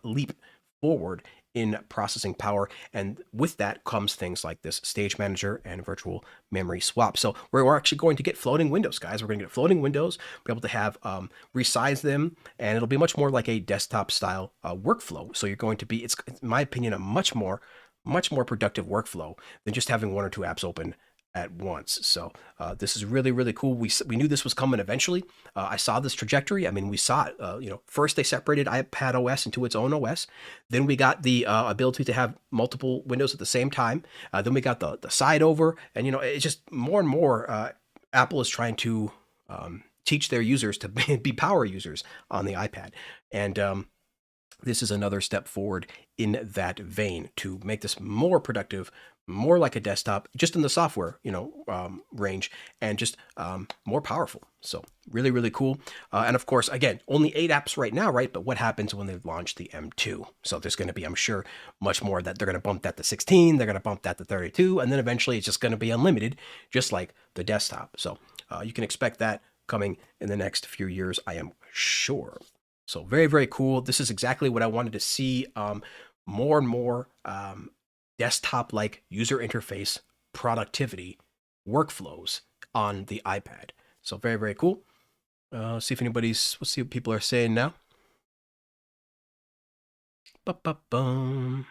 leap forward in processing power, and with that comes things like this stage manager and virtual memory swap. So we're actually going to get floating windows, guys. We're going to get floating windows, be able to have resize them, and it'll be much more like a desktop style workflow. So you're going to be, it's in my opinion, a much more productive workflow than just having 1 or 2 apps open at once. So this is really, really cool. We knew this was coming eventually. I saw this trajectory. I mean, we saw it. First they separated iPad OS into its own OS. Then we got the ability to have multiple windows at the same time. Then we got the side over, and it's just more and more. Apple is trying to teach their users to be power users on the iPad, and this is another step forward in that vein to make this more productive, more like a desktop, just in the software, range, and just more powerful. So really, really cool. And of course, again, only 8 apps right now, right? But what happens when they launch the M2? So there's going to be, I'm sure, much more that they're going to bump that to 16, they're going to bump that to 32, and then eventually it's just going to be unlimited, just like the desktop. So you can expect that coming in the next few years, I am sure. So very, very cool. This is exactly what I wanted to see. More and more desktop-like user interface productivity workflows on the iPad. So very, very cool. Let's see what people are saying now. Ba-ba-bum.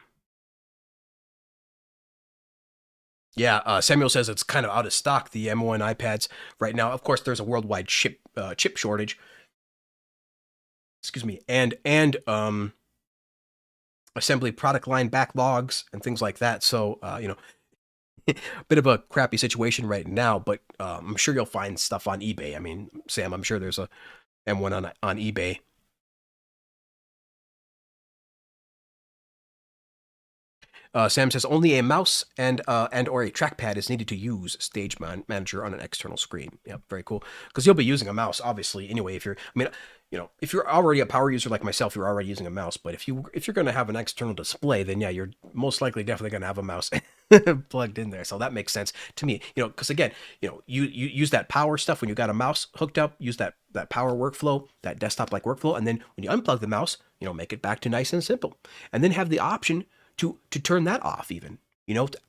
Yeah, Samuel says it's kind of out of stock, the M1 iPads right now. Of course, there's a worldwide chip shortage. Excuse me, and assembly product line backlogs and things like that. So bit of a crappy situation right now, but I'm sure you'll find stuff on eBay. I mean, Sam, I'm sure there's a M1 on eBay. Sam says only a mouse and or a trackpad is needed to use Stage Manager on an external screen. Yep, very cool. Because you'll be using a mouse, obviously. Anyway, if you're already a power user like myself, you're already using a mouse. But if you're going to have an external display, then yeah, you're most likely definitely going to have a mouse plugged in there. So that makes sense to me. Because again, you use that power stuff when you got a mouse hooked up. Use that power workflow, that desktop like workflow, and then when you unplug the mouse, make it back to nice and simple, and then have the option to turn that off, even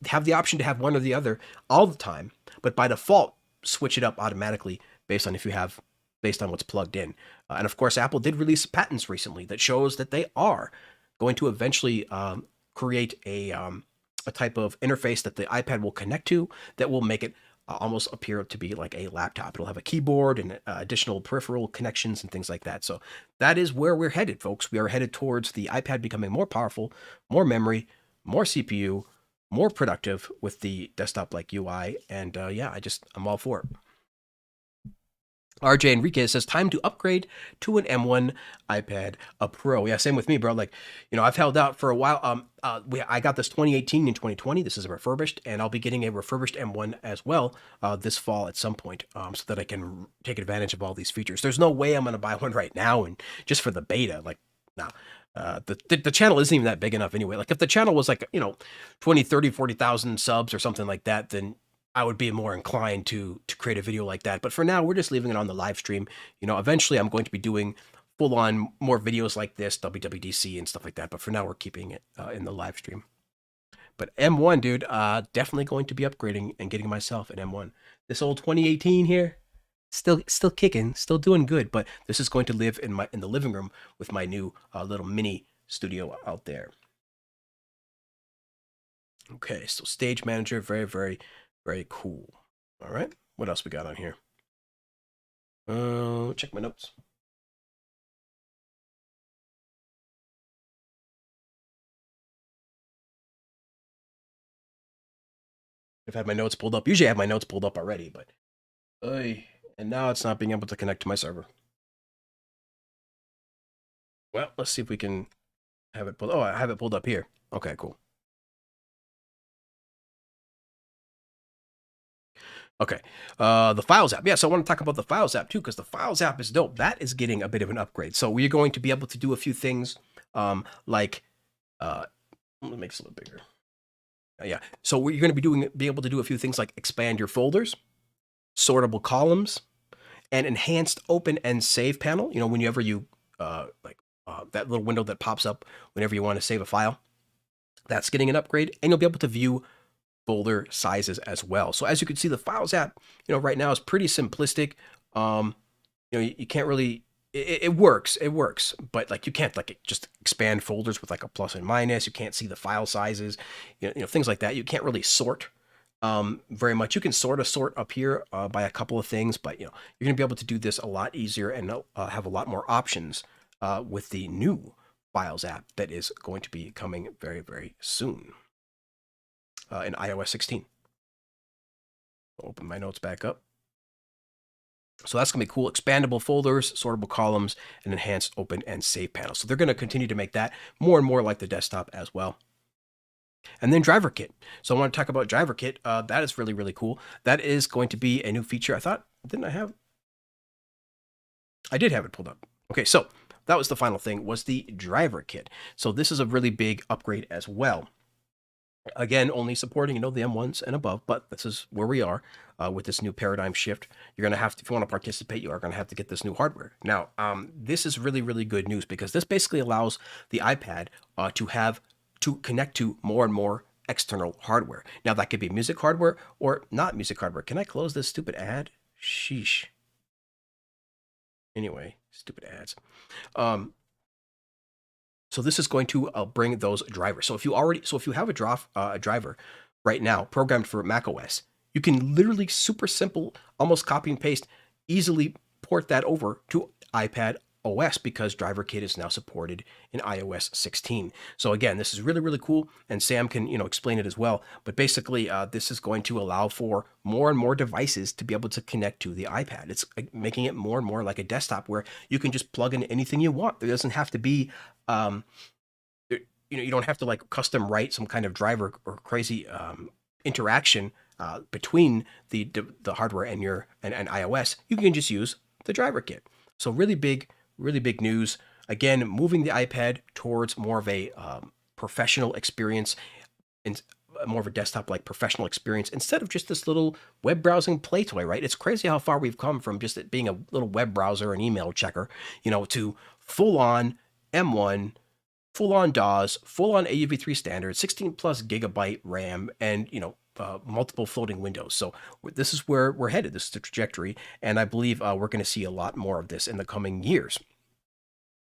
have the option to have one or the other all the time, but by default switch it up automatically based on what's plugged in. And of course, Apple did release patents recently that shows that they are going to eventually create a type of interface that the iPad will connect to that will make it almost appear to be like a laptop. It'll have a keyboard and additional peripheral connections and things like that. So that is where we're headed, folks. We are headed towards the iPad becoming more powerful, more memory, more CPU, more productive with the desktop-like UI. And yeah, I'm all for it. RJ Enriquez says, time to upgrade to an M1 iPad Pro. Yeah, same with me, bro. Like, I've held out for a while. I got this 2018 and 2020. This is a refurbished, and I'll be getting a refurbished M1 as well this fall at some point, so that I can take advantage of all these features. There's no way I'm going to buy one right now, and just for the beta, like, no. The channel isn't even that big enough anyway. Like, if the channel was like, 20, 30, 40,000 subs or something like that, then I would be more inclined to create a video like that. But for now, we're just leaving it on the live stream. Eventually I'm going to be doing full-on more videos like this, WWDC and stuff like that. But for now, we're keeping it in the live stream. But M1, dude, definitely going to be upgrading and getting myself an M1. This old 2018 here, still kicking, still doing good. But this is going to live in the living room with my new little mini studio out there. Okay, so Stage Manager, very, very, very cool. All right, what else we got on here? Check my notes. I've had my notes pulled up. Usually I have my notes pulled up already, but and now it's not being able to connect to my server. Well, let's see if we can have it pulled. Oh, I have it pulled up here. Okay, cool. Okay, the Files app. Yeah, so I want to talk about the Files app too, because the Files app is dope. That is getting a bit of an upgrade. So we're going to be able to do a few things, like, let me make this a little bigger. Yeah, so you're going to be able to do a few things like expand your folders, sortable columns, and enhanced open and save panel. You know, whenever you that little window that pops up whenever you want to save a file, that's getting an upgrade, and you'll be able to view folder sizes as well. So as you can see, the Files app, you know, right now is pretty simplistic. You know, you can't really, it works, but like you can't like just expand folders with like a plus and minus. You can't see the file sizes, you know, things like that. You can't really sort very much. You can sort up here by a couple of things, but you know, you're gonna be able to do this a lot easier and have a lot more options with the new Files app that is going to be coming very, very soon in iOS 16. I'll open my notes back up. So that's going to be cool. Expandable folders, sortable columns, and enhanced open and save panels. So they're going to continue to make that more and more like the desktop as well. And then Driver Kit. So I want to talk about Driver Kit. That is really, really cool. That is going to be a new feature. I thought, I did have it pulled up. Okay, so that was the final thing, was the Driver Kit. So this is a really big upgrade as well. Again, only supporting, you know, the M1s and above, but this is where we are with this new paradigm shift. You're going to have to, if you want to participate, you are going to have to get this new hardware. Now, this is really, really good news because this basically allows the iPad to connect to more and more external hardware. Now, that could be music hardware or not music hardware. Can I close this stupid ad? Sheesh. Anyway, stupid ads. So this is going to bring those drivers. So if you have a driver right now programmed for macOS, you can literally super simple, almost copy and paste, easily port that over to iPad OS because Driver Kit is now supported in iOS 16. So again, this is really, really cool, and Sam can, you know, explain it as well. But basically, this is going to allow for more and more devices to be able to connect to the iPad. It's making it more and more like a desktop where you can just plug in anything you want. There doesn't have to be, you don't have to like custom write some kind of driver or crazy interaction between the hardware and and iOS. You can just use the Driver Kit. So really big news. Again, moving the iPad towards more of a professional experience and more of a desktop-like professional experience instead of just this little web browsing play toy, right? It's crazy how far we've come from just it being a little web browser and email checker, you know, to full-on M1, full-on DAWs, full-on AUV3 standard, 16 plus gigabyte RAM, and, you know, multiple floating windows. So this is where we're headed. This is the trajectory, and I believe we're going to see a lot more of this in the coming years.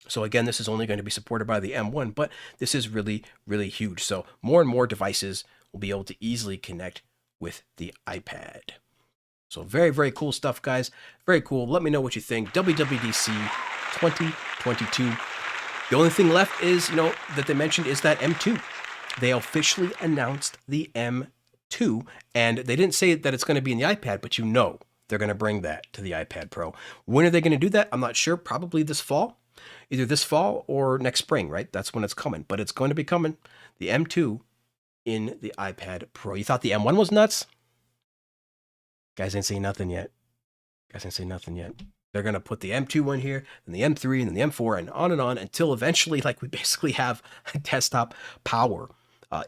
So again, this is only going to be supported by the M1, but this is really, really huge. So more and more devices will be able to easily connect with the iPad. So very, very cool stuff, guys. Very cool. Let me know what you think. WWDC 2022. The only thing left is, you know, that they mentioned is that M2. They officially announced the M2, and they didn't say that it's going to be in the iPad, but you know they're going to bring that to the iPad Pro. When are they going to do that? I'm not sure. Probably this fall. Either this fall or next spring, right? That's when it's coming. But it's going to be coming. The M2 in the iPad Pro. You thought the M1 was nuts? Guys ain't saying nothing yet. They're going to put the M2 in here, and the M3, and then the M4, and on until eventually, like, we basically have desktop power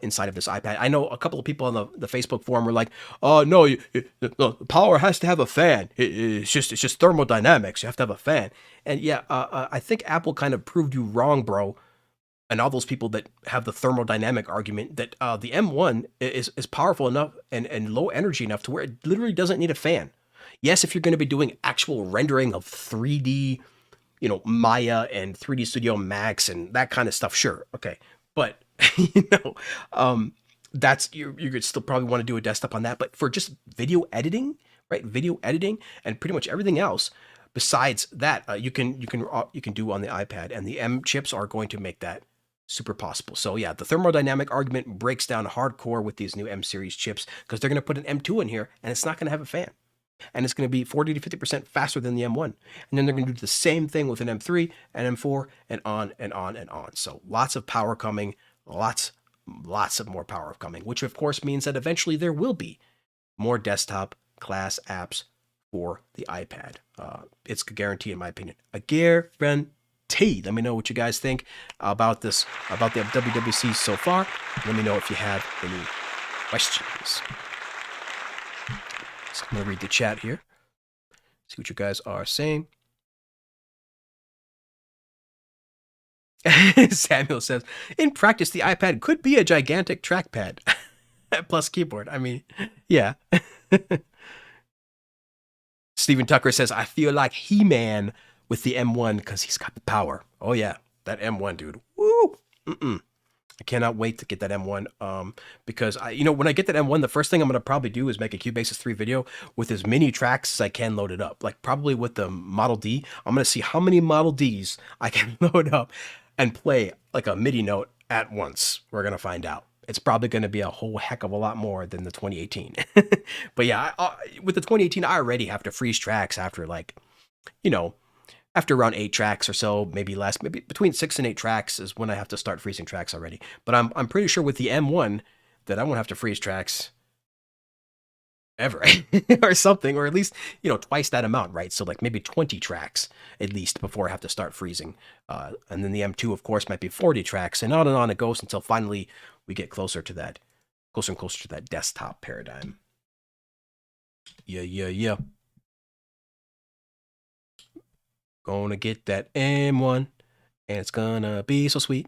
inside of this iPad. I know a couple of people on the Facebook forum were like, "Oh no, the power has to have a fan. It's just thermodynamics. You have to have a fan." And yeah, I think Apple kind of proved you wrong, bro. And all those people that have the thermodynamic argument that the M1 is powerful enough and low energy enough to where it literally doesn't need a fan. Yes, if you're going to be doing actual rendering of 3D, you know, Maya and 3D Studio Max and that kind of stuff, sure, okay, but you know, that's you could still probably want to do a desktop on that. But for just video editing, right? Video editing and pretty much everything else besides that, you can do on the iPad, and the M chips are going to make that super possible. So yeah, the thermodynamic argument breaks down hardcore with these new M series chips because they're going to put an M2 in here and it's not going to have a fan. And it's going to be 40 to 50% faster than the M1. And then they're going to do the same thing with an M3 and M4 and on and on and on. So lots of power coming, lots of more power coming, which of course means that eventually there will be more desktop class apps for the iPad. It's a guarantee in my opinion. A guarantee. Let me know what you guys think about this, about the WWDC so far. Let me know if you have any questions. So I'm going to read the chat here. See what you guys are saying. Samuel says, in practice, the iPad could be a gigantic trackpad plus keyboard. I mean, yeah. Steven Tucker says, I feel like He-Man with the M1 because he's got the power. Oh, yeah. That M1, dude. Woo! I cannot wait to get that M1 because when I get that M1, the first thing I'm going to probably do is make a Cubasis 3 video with as many tracks as I can load it up. Like probably with the Model D, I'm going to see how many Model Ds I can load up and play like a MIDI note at once. We're going to find out. It's probably going to be a whole heck of a lot more than the 2018. But yeah, with the 2018, I already have to freeze tracks after after around 8 tracks or so, maybe less, maybe between 6 and 8 tracks is when I have to start freezing tracks already. But I'm pretty sure with the M1 that I won't have to freeze tracks ever or something, or at least, twice that amount, right? So like maybe 20 tracks at least before I have to start freezing. And then the M2, of course, might be 40 tracks and on it goes until finally we get closer and closer to that desktop paradigm. Yeah. Gonna get that M1 and it's gonna be so sweet.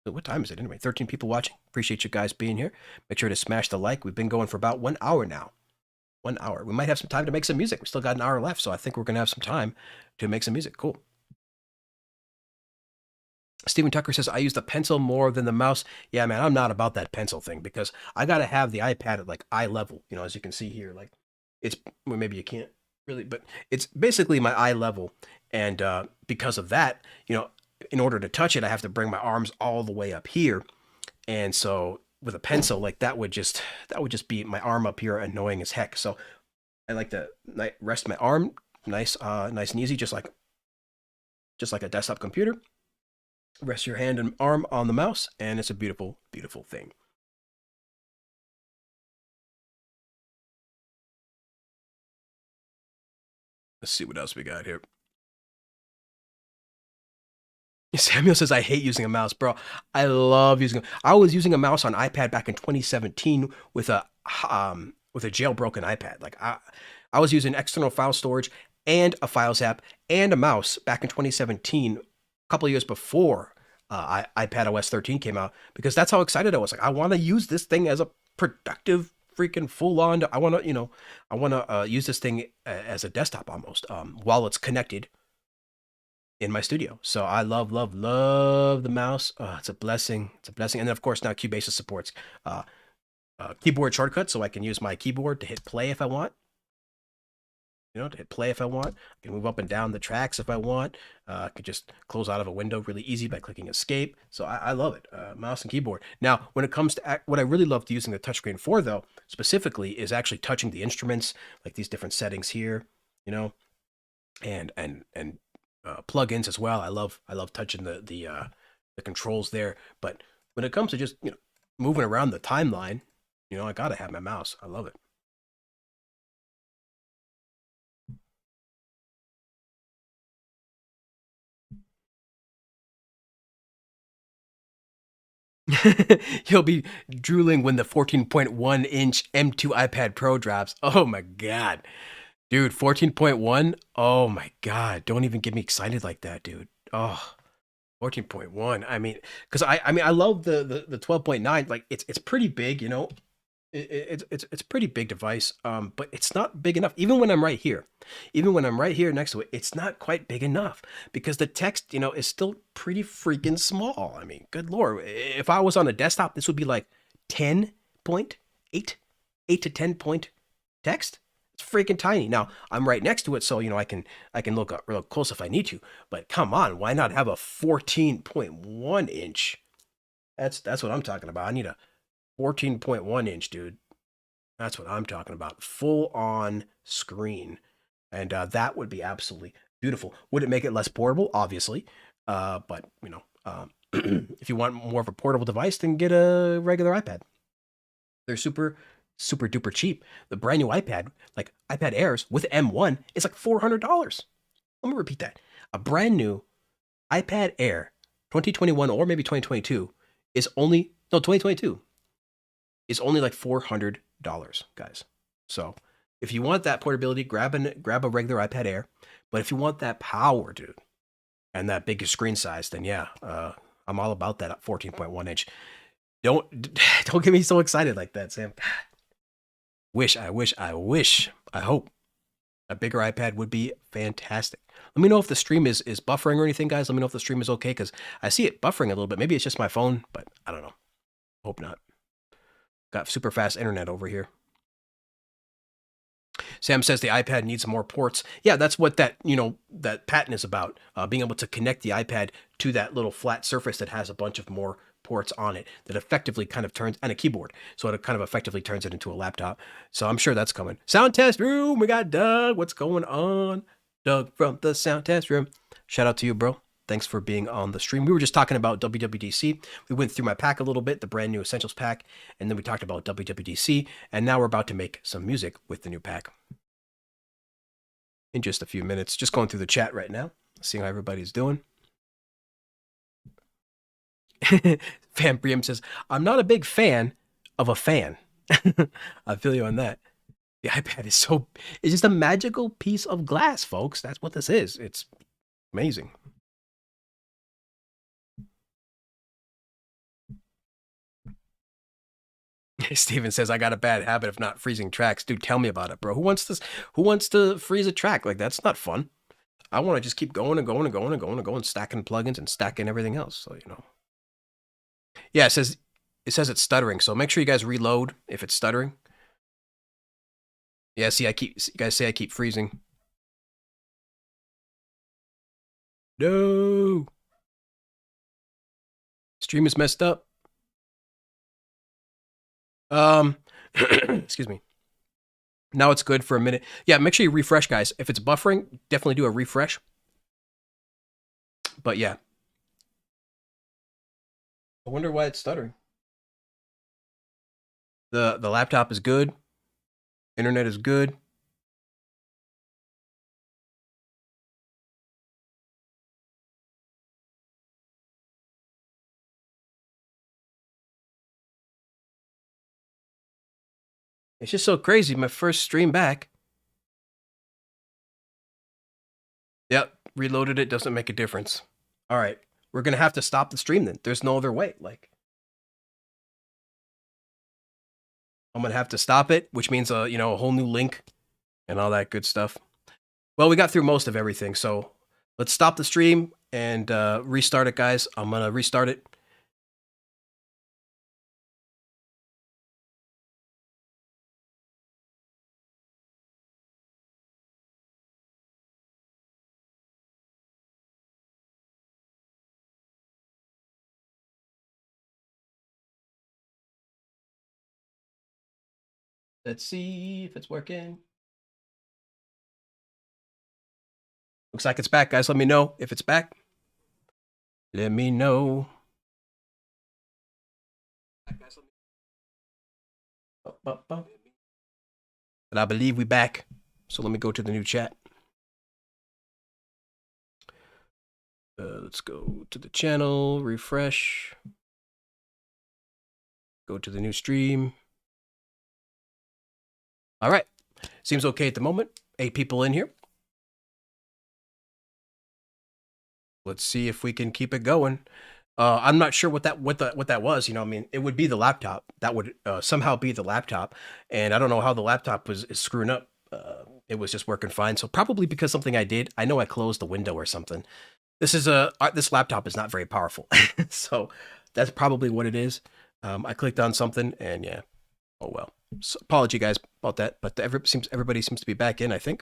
What time is it anyway? 13 people watching. Appreciate you guys being here. Make sure to smash the like. We've been going for about 1 hour now. 1 hour. We might have some time to make some music. We still got an hour left, so I think we're gonna have some time to make some music. Cool. Steven Tucker says, I use the pencil more than the mouse. Yeah, man, I'm not about that pencil thing because I got to have the iPad at like eye level, as you can see here. Like maybe you can't really, but it's basically my eye level. And because of that, in order to touch it, I have to bring my arms all the way up here. And so with a pencil, like that would just be my arm up here annoying as heck. So I like to rest my arm nice and easy, just like a desktop computer. Rest your hand and arm on the mouse, and it's a beautiful, beautiful thing. Let's see what else we got here. Samuel says, I hate using a mouse, bro. I love using I was using a mouse on iPad back in 2017 with a jailbroken iPad. Like I was using external file storage and a Files app and a mouse back in 2017, a couple of years before iPad OS 13 came out, because that's how excited I was. Like, I want to use this thing as a productive freaking full on. I want to use this thing as a desktop almost while it's connected in my studio. So I love the mouse. It's a blessing. It's a blessing. And then of course now Cubasis supports keyboard shortcuts, so I can use my keyboard to hit play if I want. To hit play if I want. I can move up and down the tracks if I want. I could just close out of a window really easy by clicking escape. So I love it. Mouse and keyboard. Now, when it comes to what I really loved using the touchscreen for, though, specifically, is actually touching the instruments, like these different settings here, and plugins as well. I love touching the controls there. But when it comes to just moving around the timeline, I gotta have my mouse. I love it. You'll be drooling when the 14.1-inch M2 iPad Pro drops. Oh my god. Dude, 14.1? Oh my god. Don't even get me excited like that, dude. Oh, 14.1. I mean, because I love the 12.9. Like it's pretty big, it's a pretty big device, but it's not big enough. Even when I'm right here next to it, it's not quite big enough because the text, is still pretty freaking small. I mean, good lord, if I was on a desktop, this would be like 10 point, 8 to 10 point text. It's freaking tiny. Now I'm right next to it, so I can look up real close if I need to. But come on, why not have a 14.1 inch That's what I'm talking about. I need a 14.1 inch, dude. That's what I'm talking about. Full on screen. And that would be absolutely beautiful. Would it make it less portable? Obviously. But, you know, if you want more of a portable device, then get a regular iPad. They're super, super duper cheap. The brand new iPad, like iPad Airs with M1, is like $400. Let me repeat that. A brand new iPad Air 2021 or maybe 2022 is only, no, 2022 is only like $400, guys. So if you want that portability, grab a regular iPad Air. But if you want that power, dude, and that bigger screen size, then yeah, I'm all about that 14.1 inch. Don't get me so excited like that, Sam. I hope a bigger iPad would be fantastic. Let me know if the stream is buffering or anything, guys. Let me know if the stream is okay, because I see it buffering a little bit. Maybe it's just my phone, but I don't know. Hope not. Got super fast internet over here. Sam says the iPad needs more ports. Yeah, that's what that patent is about. Being able to connect the iPad to that little flat surface that has a bunch of more ports on it that effectively kind of turns, and a keyboard. So it kind of effectively turns it into a laptop. So I'm sure that's coming. Sound test room. We got Doug. What's going on? Doug from the sound test room. Shout out to you, bro. Thanks for being on the stream. We were just talking about WWDC. We went through my pack a little bit, the brand new Essentials pack, and then we talked about WWDC, and now we're about to make some music with the new pack. In just a few minutes. Just going through the chat right now, seeing how everybody's doing. Fambrium says, I'm not a big fan of a fan. I feel you on that. The iPad is it's just a magical piece of glass, folks. That's what this is. It's amazing. Steven says, I got a bad habit of not freezing tracks. Dude, tell me about it, bro. Who wants this? Who wants to freeze a track? Like, that's not fun. I want to just keep going and going and going and going and going, stacking plugins and stacking everything else. So, you know. Yeah, it says it's stuttering. So make sure you guys reload if it's stuttering. Yeah, see, you guys say I keep freezing. No. Stream is messed up. Excuse me. Now it's good for a minute. Yeah, make sure you refresh, guys. If it's buffering, definitely do a refresh. But yeah. I wonder why it's stuttering. The laptop is good. Internet is good. It's just so crazy. My first stream back. Yep, reloaded it. Doesn't make a difference. All right, we're gonna have to stop the stream then. There's no other way. Like, I'm gonna have to stop it, which means a whole new link and all that good stuff. Well, we got through most of everything, so let's stop the stream and restart it, guys. I'm gonna restart it. Let's see if it's working. Looks like it's back, guys. Let me know if it's back. Let me know. But I believe we back. So let me go to the new chat. Let's go to the channel, refresh. Go to the new stream. All right. Seems okay at the moment. 8 people in here. Let's see if we can keep it going. I'm not sure what that was. I mean, it would be the laptop. That would somehow be the laptop, and I don't know how the laptop is screwing up. It was just working fine. So probably because something I did. I know I closed the window or something. This laptop is not very powerful, so that's probably what it is. I clicked on something, and yeah. Oh well. So, apology, guys, about that. But everybody seems to be back in, I think.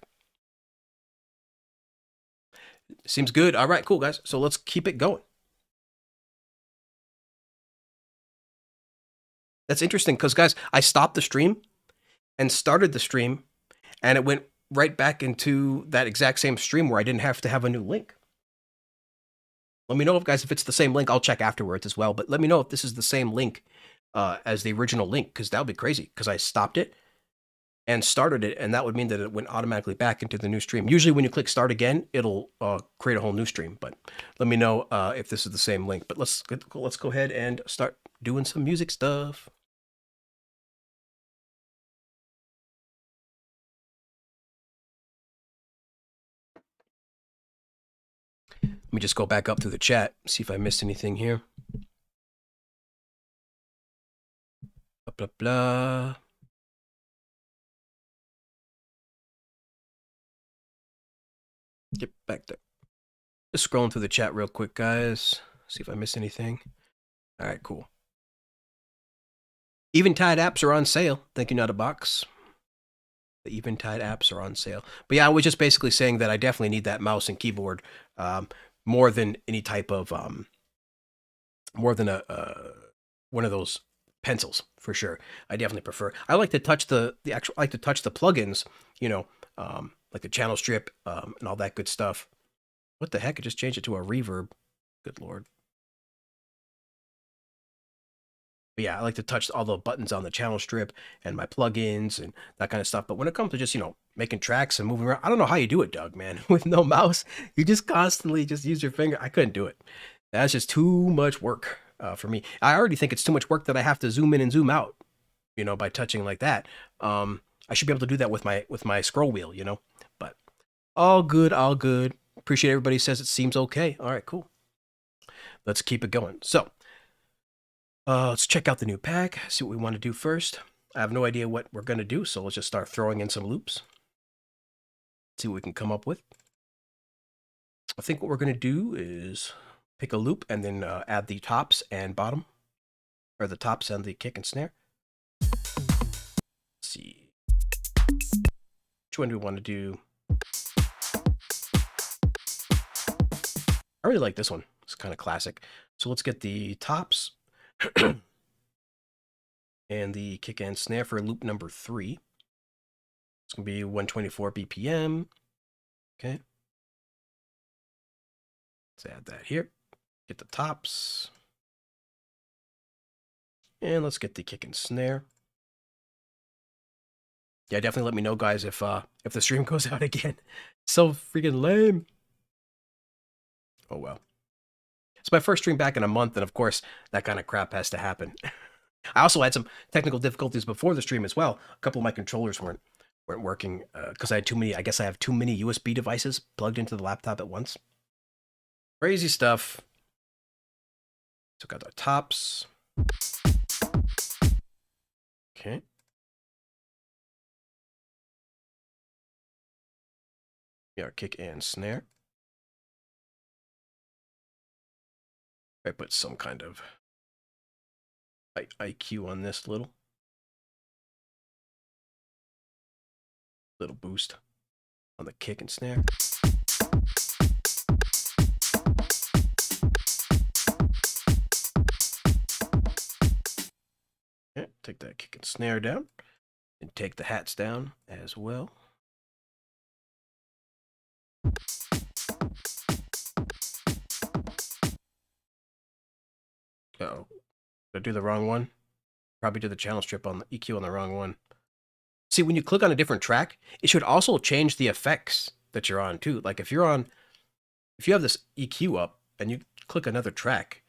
Seems good. All right, cool, guys. So let's keep it going. That's interesting because, guys, I stopped the stream and started the stream, and it went right back into that exact same stream where I didn't have to have a new link. Let me know, guys, if it's the same link. I'll check afterwards as well, but let me know if this is the same link as the original link, because that would be crazy, because I stopped it and started it, and that would mean that it went automatically back into the new stream. Usually when you click start again, it'll create a whole new stream, but let me know if this is the same link. But let's go ahead and start doing some music stuff. Let me just go back up through the chat, see if I missed anything here. Blah, blah, blah. Get back there. Just scrolling through the chat real quick, guys. See if I missed anything. All right, cool. Eventide apps are on sale. Thank you, Box. The Eventide apps are on sale. But yeah, I was just basically saying that I definitely need that mouse and keyboard more than any type of more than one of those pencils for sure. I definitely prefer. I like to touch the actual. I like to touch the plugins. You know, like the channel strip and all that good stuff. What the heck? I just changed it to a reverb. Good lord. But yeah, I like to touch all the buttons on the channel strip and my plugins and that kind of stuff. But when it comes to just, you know, making tracks and moving around, I don't know how you do it, Doug, man. With no mouse, you just constantly just use your finger. I couldn't do it. That's just too much work for me. I already think it's too much work that I have to zoom in and zoom out, you know, by touching like that. I should be able to do that with my scroll wheel, you know. But all good, all good. Appreciate everybody says it seems okay. All right, cool. Let's keep it going. So let's check out the new pack, see what we want to do first. I have no idea what we're going to do, so let's just start throwing in some loops. See what we can come up with. I think what we're going to do is pick a loop and then add the tops and bottom, or the tops and the kick and snare. Let's see. Which one do we want to do? I really like this one. It's kind of classic. So let's get the tops and the kick and snare for loop number 3. It's going to be 124 BPM. Okay. Let's add that here. Get the tops. And let's get the kick and snare. Yeah, definitely let me know, guys, if the stream goes out again. So freaking lame. Oh, well. It's my first stream back in a month, and of course, that kind of crap has to happen. I also had some technical difficulties before the stream as well. A couple of my controllers weren't working because I had too many. I guess I have too many USB devices plugged into the laptop at once. Crazy stuff. Took out the tops. Okay. Yeah, kick and snare. I put some kind of IQ on this little boost on the kick and snare. Yeah, take that kick and snare down and take the hats down as well. Uh-oh. Did I do the wrong one? Probably did the channel strip on the EQ on the wrong one. See, when you click on a different track, it should also change the effects that you're on too. Like if you have this EQ up and you click another track,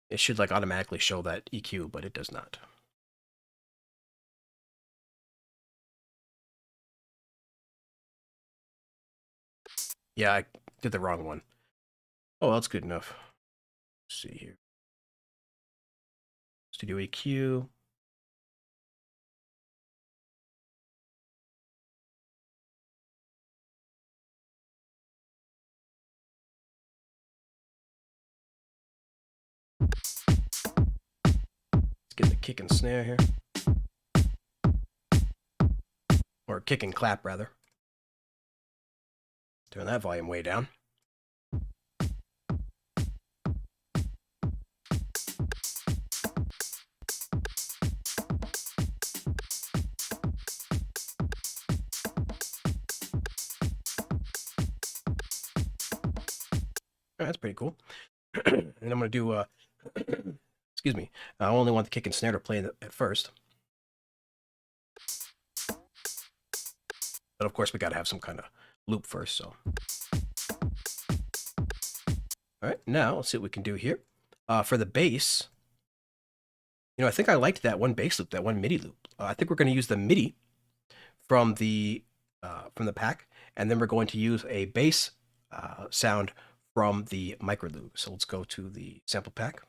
it should like automatically show that EQ, but it does not. Yeah, I did the wrong one. Oh, that's good enough. Let's see here. Studio EQ. Let's get the kick and snare here. Or kick and clap, rather. Turn that volume way down. That's pretty cool. And I'm gonna do excuse me. I only want the kick and snare to play at first. But of course we gotta have some kind of loop first, so. Alright, now let's see what we can do here. For the bass, you know, I think I liked that one bass loop, that one MIDI loop. I think we're gonna use the MIDI from the pack, and then we're going to use a bass sound from the micro loop. So let's go to the sample pack.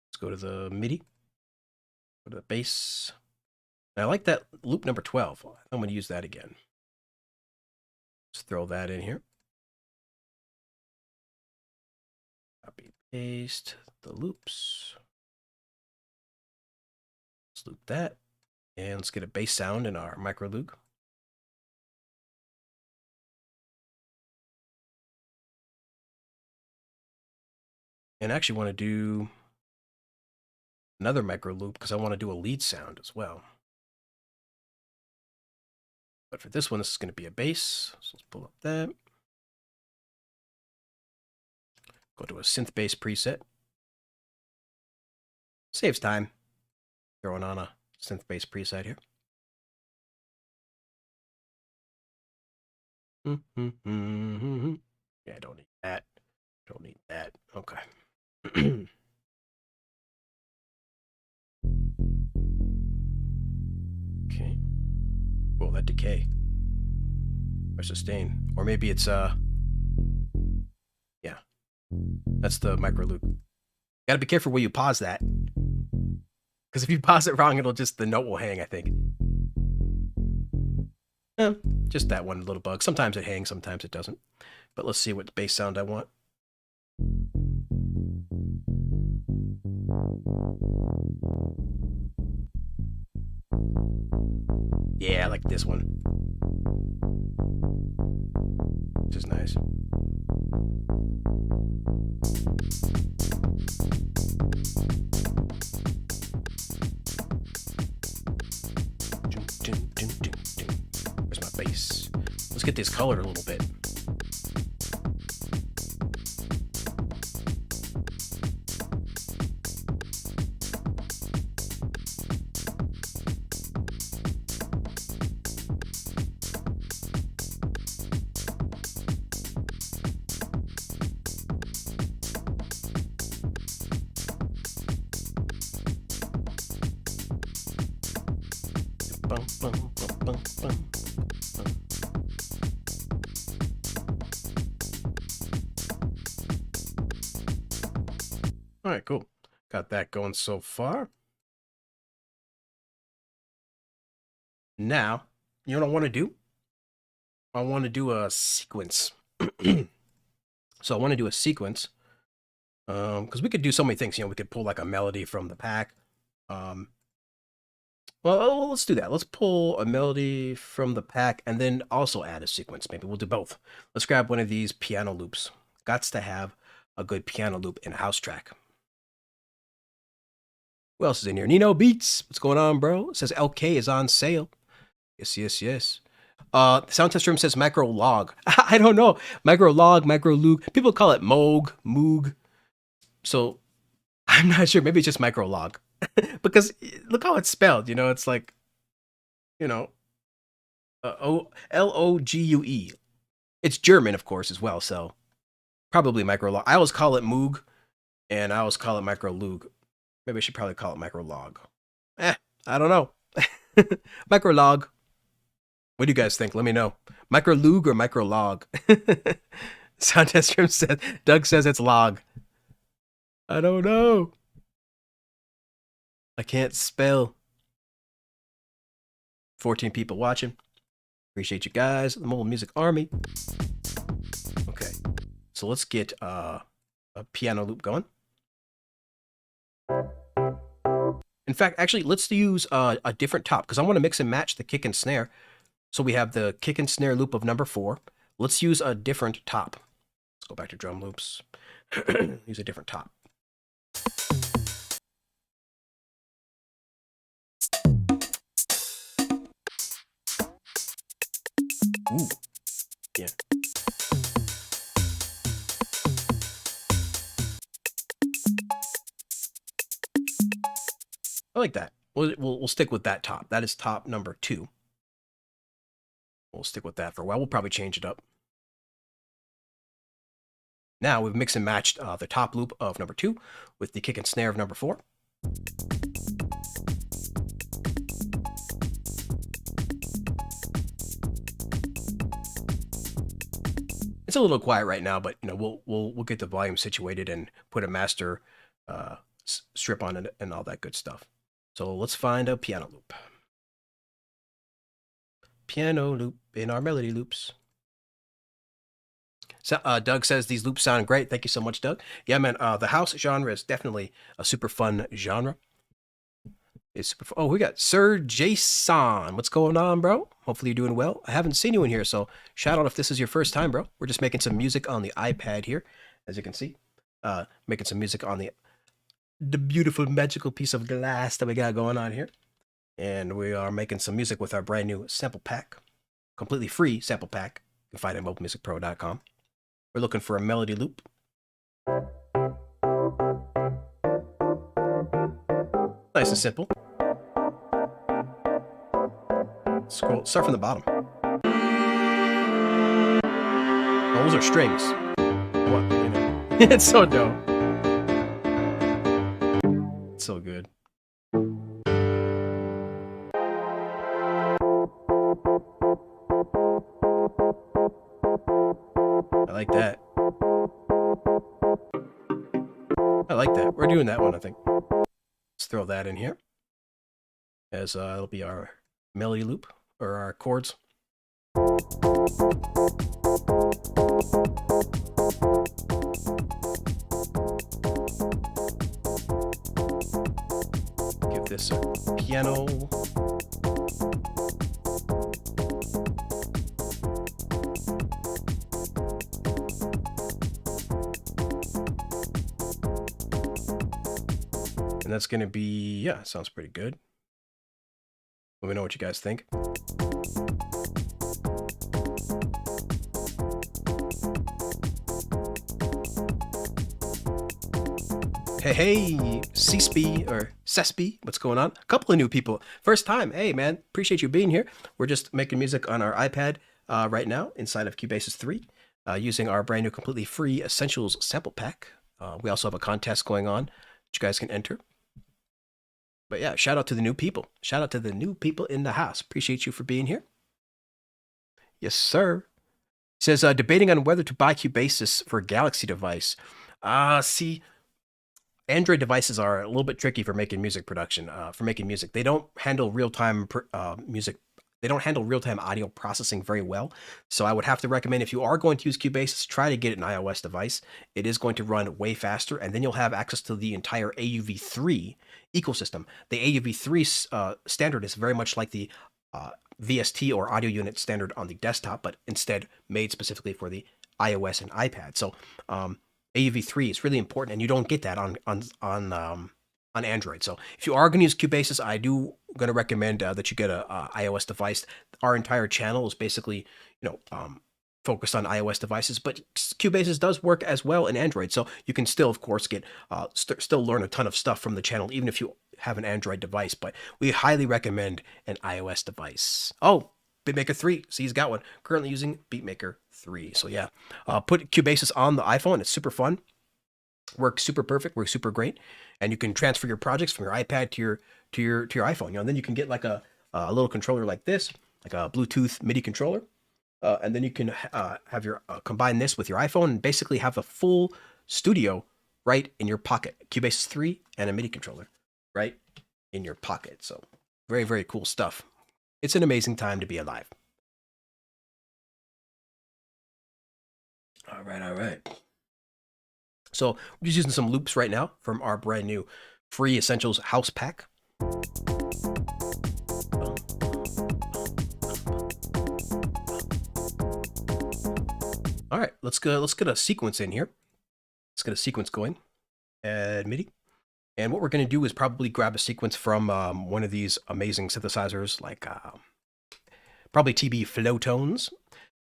Let's go to the MIDI, go to the bass. And I like that loop number 12. I'm going to use that again. Let's throw that in here. Copy, paste the loops. Let's loop that. And let's get a bass sound in our micro loop. And I actually want to do another micro loop because I want to do a lead sound as well. But for this one, this is going to be a bass. So let's pull up that. Go to a synth bass preset. Saves time. Throwing on a synth bass preset here. Yeah, I don't need that. Don't need that. Okay. Okay. Well, that decay. Or sustain. Or maybe it's yeah. That's the micro loop. Gotta be careful where you pause that. Because if you pause it wrong, it'll just, the note will hang, I think. Just that one little bug. Sometimes it hangs, sometimes it doesn't. But let's see what bass sound I want. Yeah, I like this one. Which is nice. Where's my bass? Let's get this colored a little bit. All right, cool. Got that going so far. Now, you know what I want to do? I want to do a sequence. So I want to do a sequence. Because we could do so many things. You know, we could pull like a melody from the pack. Well, let's do that. Let's pull a melody from the pack and then also add a sequence. Maybe we'll do both. Let's grab one of these piano loops. Gots to have a good piano loop in a house track. Who else is in here? Nino Beats. What's going on, bro? It says LK is on sale. Yes, yes, yes. Sound test room says micro log. I don't know. Micro log, micro loog. People call it Moog, Moog. So I'm not sure. Maybe it's just micro log. Because look how it's spelled. You know, it's like, you know, Logue. It's German, of course, as well. So probably micro log. I always call it Moog, and I always call it micro loog. Maybe I should probably call it micro log. I don't know. Micro log. What do you guys think? Let me know. Micro loog or micro log? Sound test room said. Doug says it's log. I don't know. I can't spell. 14 people watching. Appreciate you guys. The Mobile Music Army. Okay. So let's get a piano loop going. In fact, actually, let's use a different top because I want to mix and match the kick and snare. So we have the kick and snare loop of number 4. Let's use a different top. Let's go back to drum loops. Use a different top. Ooh. Yeah. I like that. We'll stick with that top. That is top number 2. We'll stick with that for a while. We'll probably change it up. Now we've mixed and matched the top loop of number 2 with the kick and snare of number 4. It's a little quiet right now, but you know we'll get the volume situated and put a master strip on it and all that good stuff. So let's find a piano loop. Piano loop in our melody loops. So, Doug says these loops sound great. Thank you so much, Doug. Yeah, man. The house genre is definitely a super fun genre. It's super fun. Oh, we got Sir Jason. What's going on, bro? Hopefully you're doing well. I haven't seen you in here, so shout out if this is your first time, bro. We're just making some music on the iPad here, as you can see. Making some music on the beautiful magical piece of glass that we got going on here. And we are making some music with our brand new sample pack. Completely free sample pack. You can find it at mobilemusicpro.com. We're looking for a melody loop. Nice and simple. Scroll. Start from the bottom. Oh, those are strings. What? You know. It's so dope. It's so good. I like that. I like that. We're doing that one, I think. Let's throw that in here. As it'll be our melody loop, or our chords. Give this a piano. And that's going to be, yeah, sounds pretty good. Let me know what you guys think. Hey, C-Sp or Cesp, what's going on? A couple of new people. First time. Hey, man, appreciate you being here. We're just making music on our iPad right now inside of Cubasis 3 using our brand new completely free Essentials sample pack. We also have a contest going on that you guys can enter. But yeah, shout out to the new people. Shout out to the new people in the house. Appreciate you for being here. Yes, sir. It says, debating on whether to buy Cubasis for a Galaxy device. See, Android devices are a little bit tricky for making music production, for making music. They don't handle real-time music. They don't handle real-time audio processing very well. So I would have to recommend, if you are going to use Cubasis, try to get an iOS device. It is going to run way faster, and then you'll have access to the entire AUV3 ecosystem. The AUV3 standard is very much like the VST or audio unit standard on the desktop, but instead made specifically for the iOS and iPad. So AUV3 is really important, and you don't get that on Android. So if you are going to use Cubasis, I do going to recommend that you get a iOS device. Our entire channel is basically, focused on iOS devices, but Cubasis does work as well in Android. So you can still, of course, get still learn a ton of stuff from the channel, even if you have an Android device. But we highly recommend an iOS device. Oh, Beatmaker 3. See, he's got one. Currently using Beatmaker 3. So yeah, put Cubasis on the iPhone. It's super fun. Works super perfect. Works super great. And you can transfer your projects from your iPad to your iPhone. And then you can get like a little controller like this, like a Bluetooth MIDI controller. And then you can have your combine this with your iPhone and basically have a full studio right in your pocket. Cubasis 3 and a MIDI controller right in your pocket. So very, very cool stuff. It's an amazing time to be alive. All right. So we're just using some loops right now from our brand new free Essentials house pack. All right, let's get a sequence in here. Let's get a sequence going. Add MIDI. And what we're going to do is probably grab a sequence from one of these amazing synthesizers, like probably TB Flow Tones.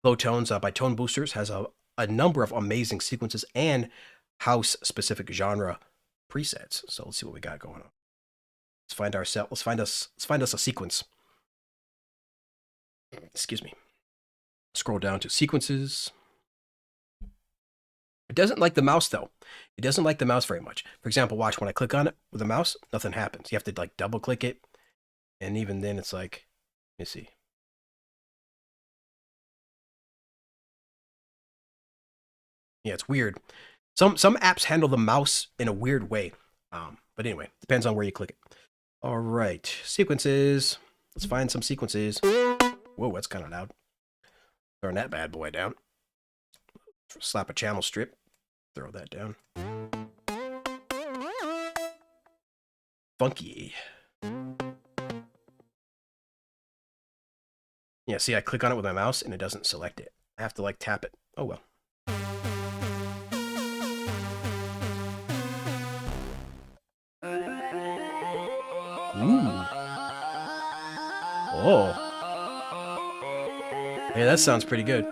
Low Tones by Tone Boosters has a number of amazing sequences and house-specific genre presets. So let's see what we got going on. Let's find us a sequence. Excuse me. Scroll down to sequences. It doesn't like the mouse though. It doesn't like the mouse very much. For example, watch when I click on it with the mouse, nothing happens. You have to like double click it. And even then it's like, let me see. Yeah, it's weird. Some apps handle the mouse in a weird way. But anyway, depends on where you click it. All right, sequences. Let's find some sequences. Whoa, that's kind of loud. Throwing that bad boy down. Slap a channel strip. Throw that down. Funky. Yeah, see, I click on it with my mouse and it doesn't select it. I have to like tap it. Oh well. Ooh. Oh. Yeah, that sounds pretty good.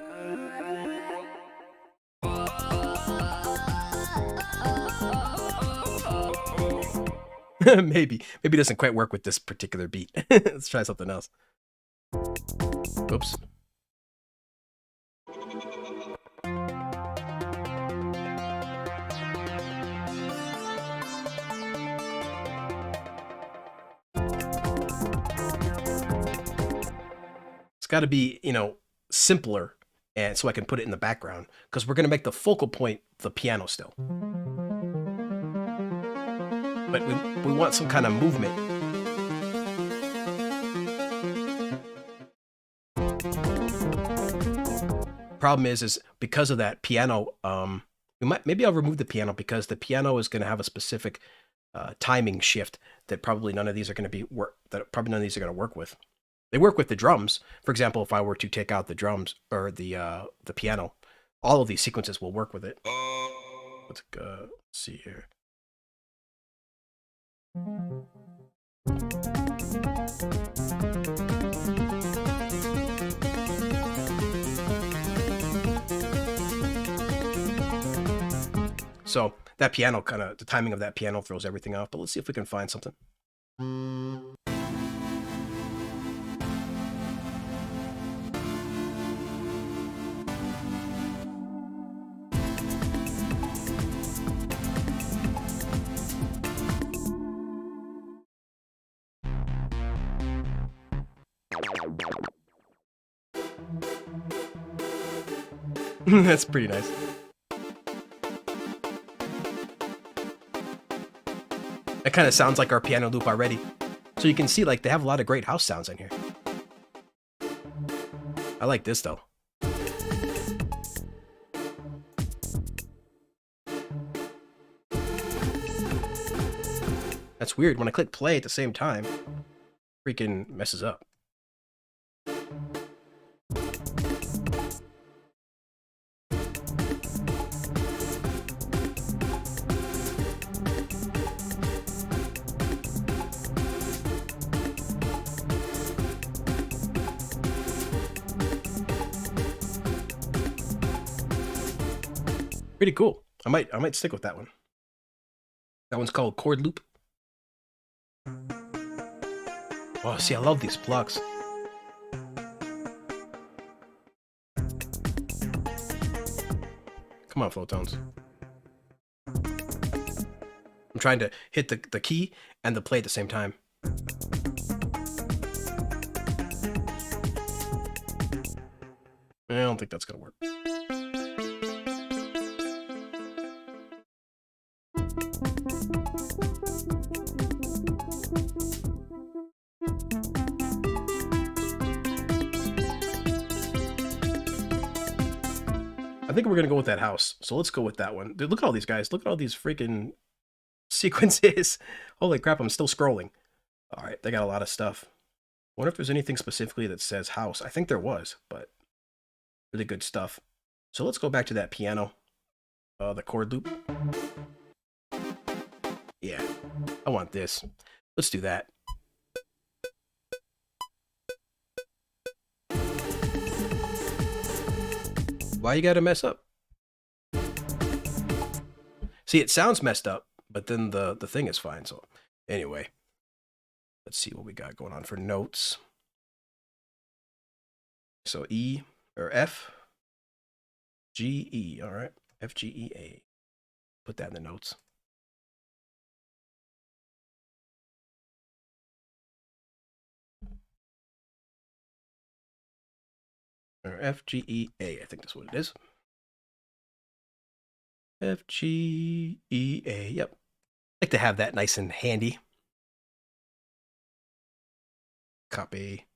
Maybe it doesn't quite work with this particular beat. Let's try something else. Oops. It's got to be, simpler, and so I can put it in the background, because we're going to make the focal point the piano still. But we want some kind of movement. Problem is because of that piano, maybe I'll remove the piano, because the piano is going to have a specific timing shift that probably none of these are going to work with. They work with the drums. For example, if I were to take out the drums or the piano, all of these sequences will work with it. Let's see here. So that piano the timing of that piano throws everything off, but let's see if we can find something. That's pretty nice. That kind of sounds like our piano loop already. So you can see, like, they have a lot of great house sounds in here. I like this though. That's weird. When I click play at the same time, freaking messes up. Pretty cool. I might stick with that one. That one's called Chord Loop. Oh, see, I love these plucks. Come on, Photones. I'm trying to hit the key and the play at the same time. I don't think that's gonna work. I think we're going to go with that house. So let's go with that one. Dude, look at all these guys. Look at all these freaking sequences. Holy crap, I'm still scrolling. All right, they got a lot of stuff. Wonder if there's anything specifically that says house. I think there was, but really good stuff. So let's go back to that piano. The chord loop. Yeah, I want this. Let's do that. Why you gotta mess up? See, it sounds messed up, but then the thing is fine. So anyway, let's see what we got going on for notes. So E or F, G, E. All right, F, G, E, A. Put that in the notes. Or F, G, E, A. I think that's what it is. F, G, E, A. Yep. Like to have that nice and handy. Copy.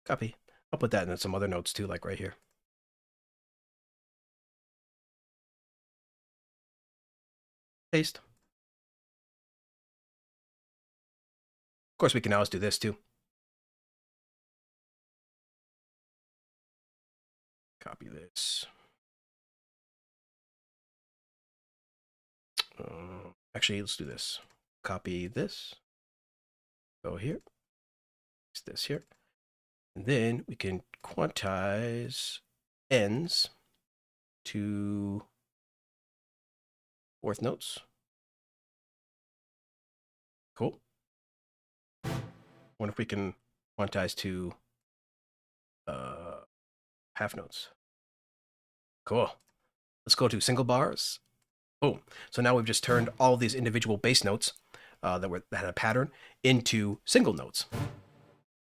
Copy. I'll put that in some other notes too, like right here. Paste. Of course, we can always do this too. Copy this. Actually, let's do this. Copy this. Go here. Paste this here. And then we can quantize ends to fourth notes. Cool. Wonder if we can quantize to half notes. Cool. Let's go to single bars. Boom. So now we've just turned all of these individual bass notes that had a pattern into single notes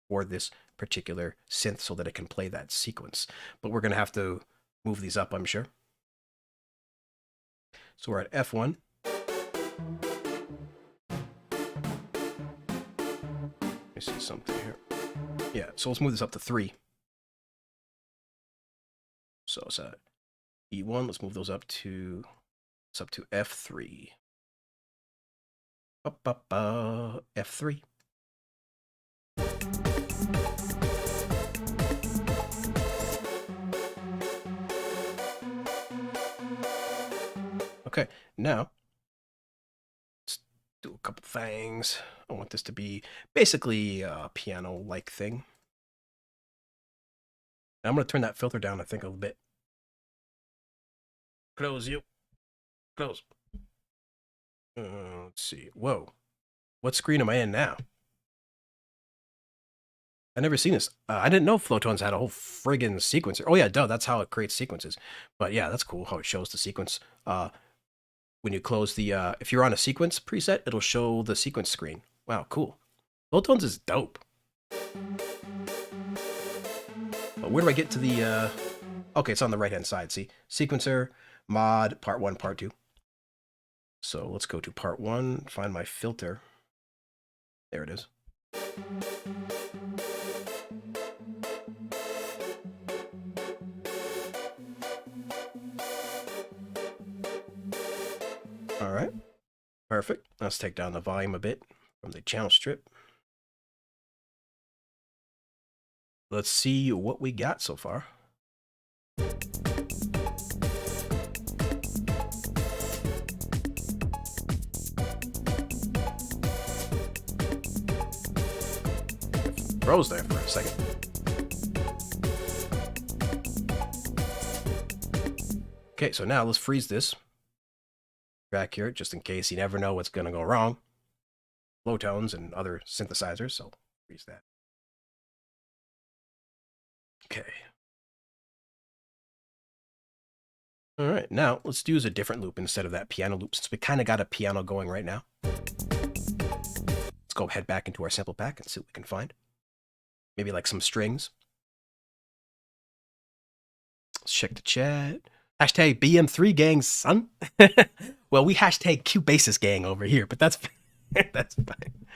for this particular synth so that it can play that sequence. But we're going to have to move these up, I'm sure. So we're at F1. Let me see something here. Yeah, so let's move this up to 3. So it's at E1. Let's move those up to, it's up to F3. F3. Okay, now let's do a couple things. I want this to be basically a piano-like thing. I'm going to turn that filter down, I think, a little bit. Close you. Close. Let's see. Whoa. What screen am I in now? I never seen this. I didn't know Flowtones had a whole friggin' sequencer. Oh yeah, duh, that's how it creates sequences. But yeah, that's cool how it shows the sequence. When you close the, if you're on a sequence preset, it'll show the sequence screen. Wow, cool. Flowtones is dope. But where do I get to the, okay, it's on the right-hand side, see? Sequencer, mod, part 1, part 2. So let's go to part 1, find my filter. There it is. All right, perfect. Let's take down the volume a bit from the channel strip. Let's see what we got so far. Froze there for a second. Okay, so now let's freeze this track here, just in case you never know what's going to go wrong. Flowtones and other synthesizers, so freeze that. Okay. All right, now let's use a different loop instead of that piano loop, since we kind of got a piano going right now. Let's go head back into our sample pack and see what we can find. Maybe like some strings. Let's check the chat. Hashtag BM3 gang, son. Well, we hashtag QBasis gang over here, but that's that's fine.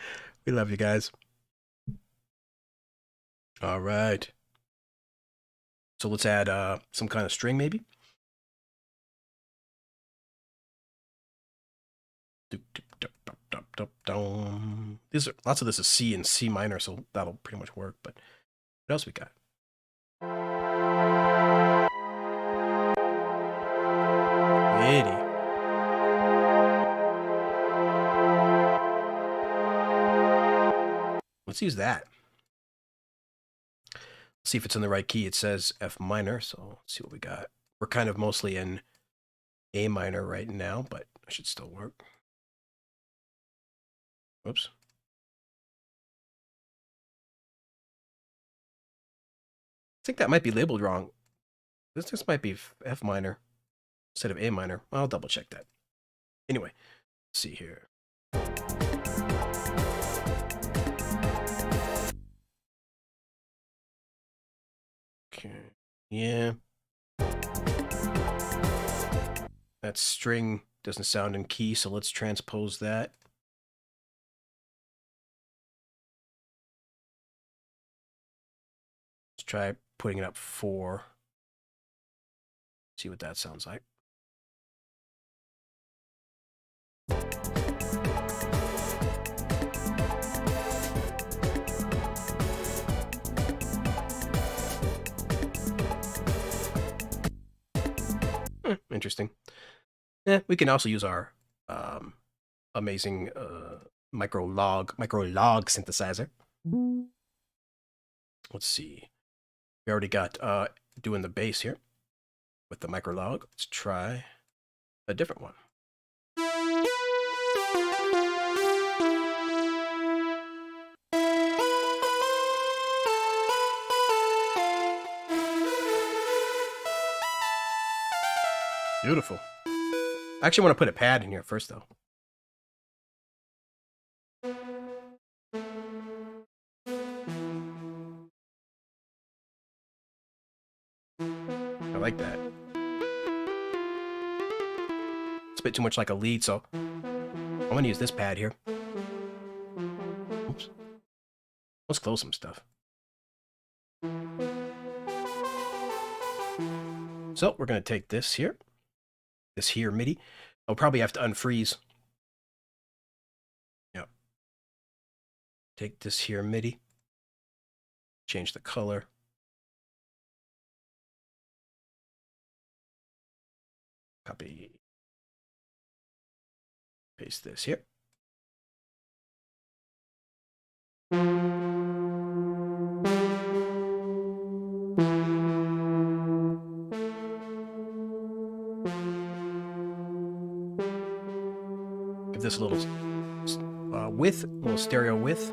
We love you guys. All right. So let's add some kind of string, maybe. These are lots of this is C and C minor, so that'll pretty much work. But what else we got? Pretty. Let's use that. see if it's in the right key. It says F minor, so let's see what we got. We're kind of mostly in A minor right now, but it should still work. Whoops. I think that might be labeled wrong. This might be F minor instead of A minor. I'll double check that. Anyway, let's see here. Okay, yeah. That string doesn't sound in key, so let's transpose that. Let's try putting it up 4. See what that sounds like. Interesting. We can also use our amazing micro log synthesizer. Let's see. We already got doing the bass here with the micro log. Let's try a different one. Beautiful. I actually want to put a pad in here first, though. I like that. It's a bit too much like a lead, so I'm going to use this pad here. Oops. Let's close some stuff. So we're going to take this here MIDI. I'll probably have to unfreeze. Yep. Take this here MIDI. Change the color. Copy. Paste this here. Give this a little width, a little stereo width.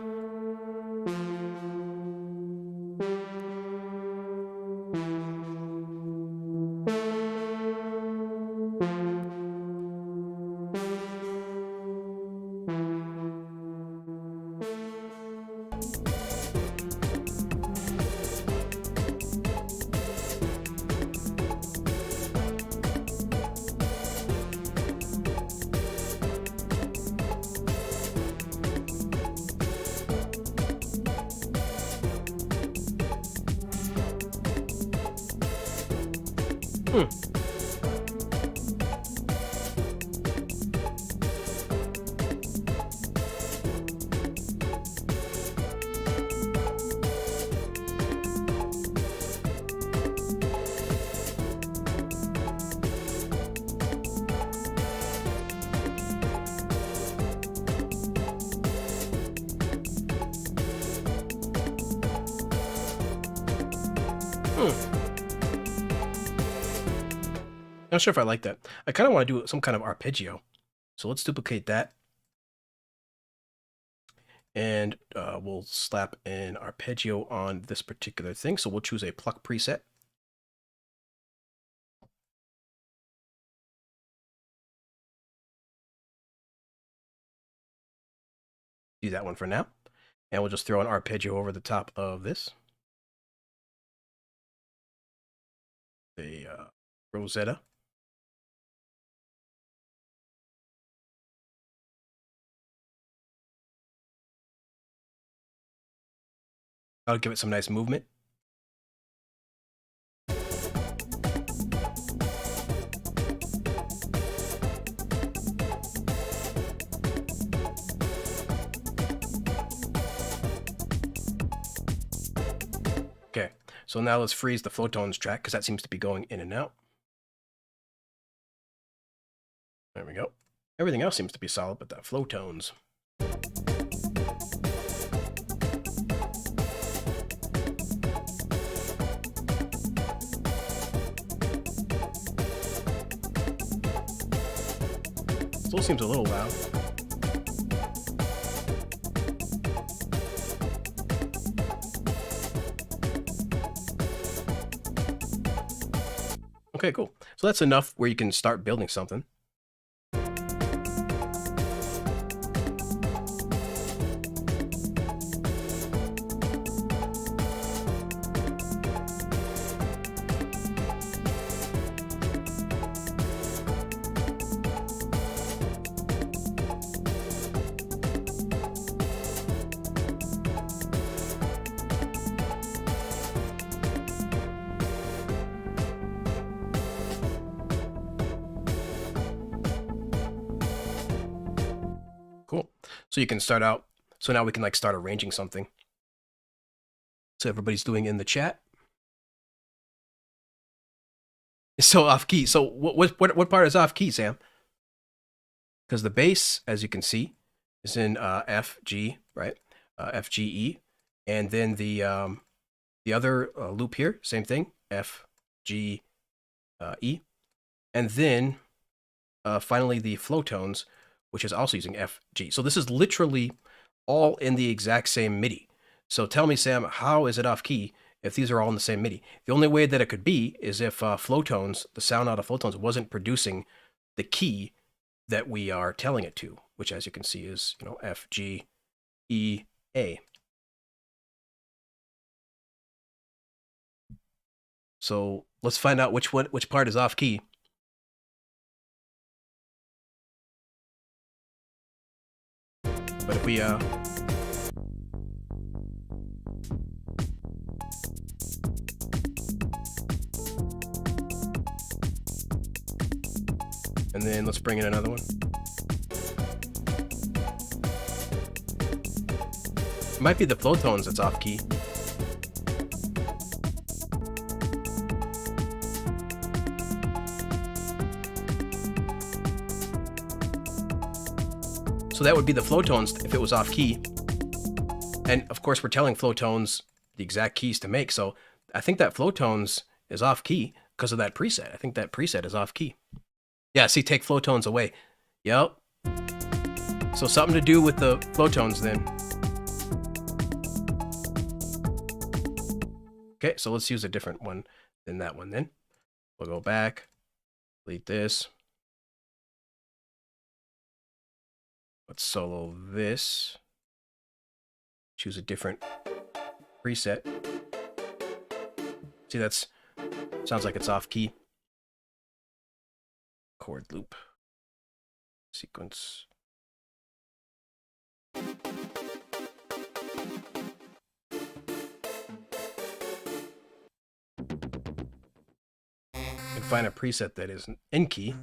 Not sure if I like that. I kind of want to do some kind of arpeggio. So let's duplicate that. And we'll slap an arpeggio on this particular thing. So we'll choose a pluck preset. Do that one for now. And we'll just throw an arpeggio over the top of this. The Rosetta. I'll give it some nice movement. Okay, so now let's freeze the flow tones track because that seems to be going in and out. There we go. Everything else seems to be solid, but that flow tones. Still seems a little loud. Okay, cool. So that's enough where you can start building something. Cool. So you can start out. So now we can like start arranging something. So everybody's doing in the chat. So off key. So what part is off key, Sam? Because the bass, as you can see, is in F G, right? F G E, and then the other loop here, same thing, F G E, and then finally the flow tones, which is also using F G. So this is literally all in the exact same MIDI. So tell me, Sam, how is it off key if these are all in the same MIDI? The only way that it could be is if flow tones, the sound out of flow tones, wasn't producing the key that we are telling it to, which, as you can see, is, you know, F G E A. So let's find out which part is off key. But if we and then let's bring in another one. It might be the flow tones that's off key. So that would be the flow tones if it was off key. And of course, we're telling flow tones the exact keys to make. So I think that flow tones is off key because of that preset. I think that preset is off key. Yeah, see, take flow tones away. Yep. So something to do with the flow tones then. Okay, so let's use a different one than that one then. We'll go back, delete this. Let's solo this. Choose a different preset. See, that's sounds like it's off key. Chord loop. Sequence. And find a preset that is in key.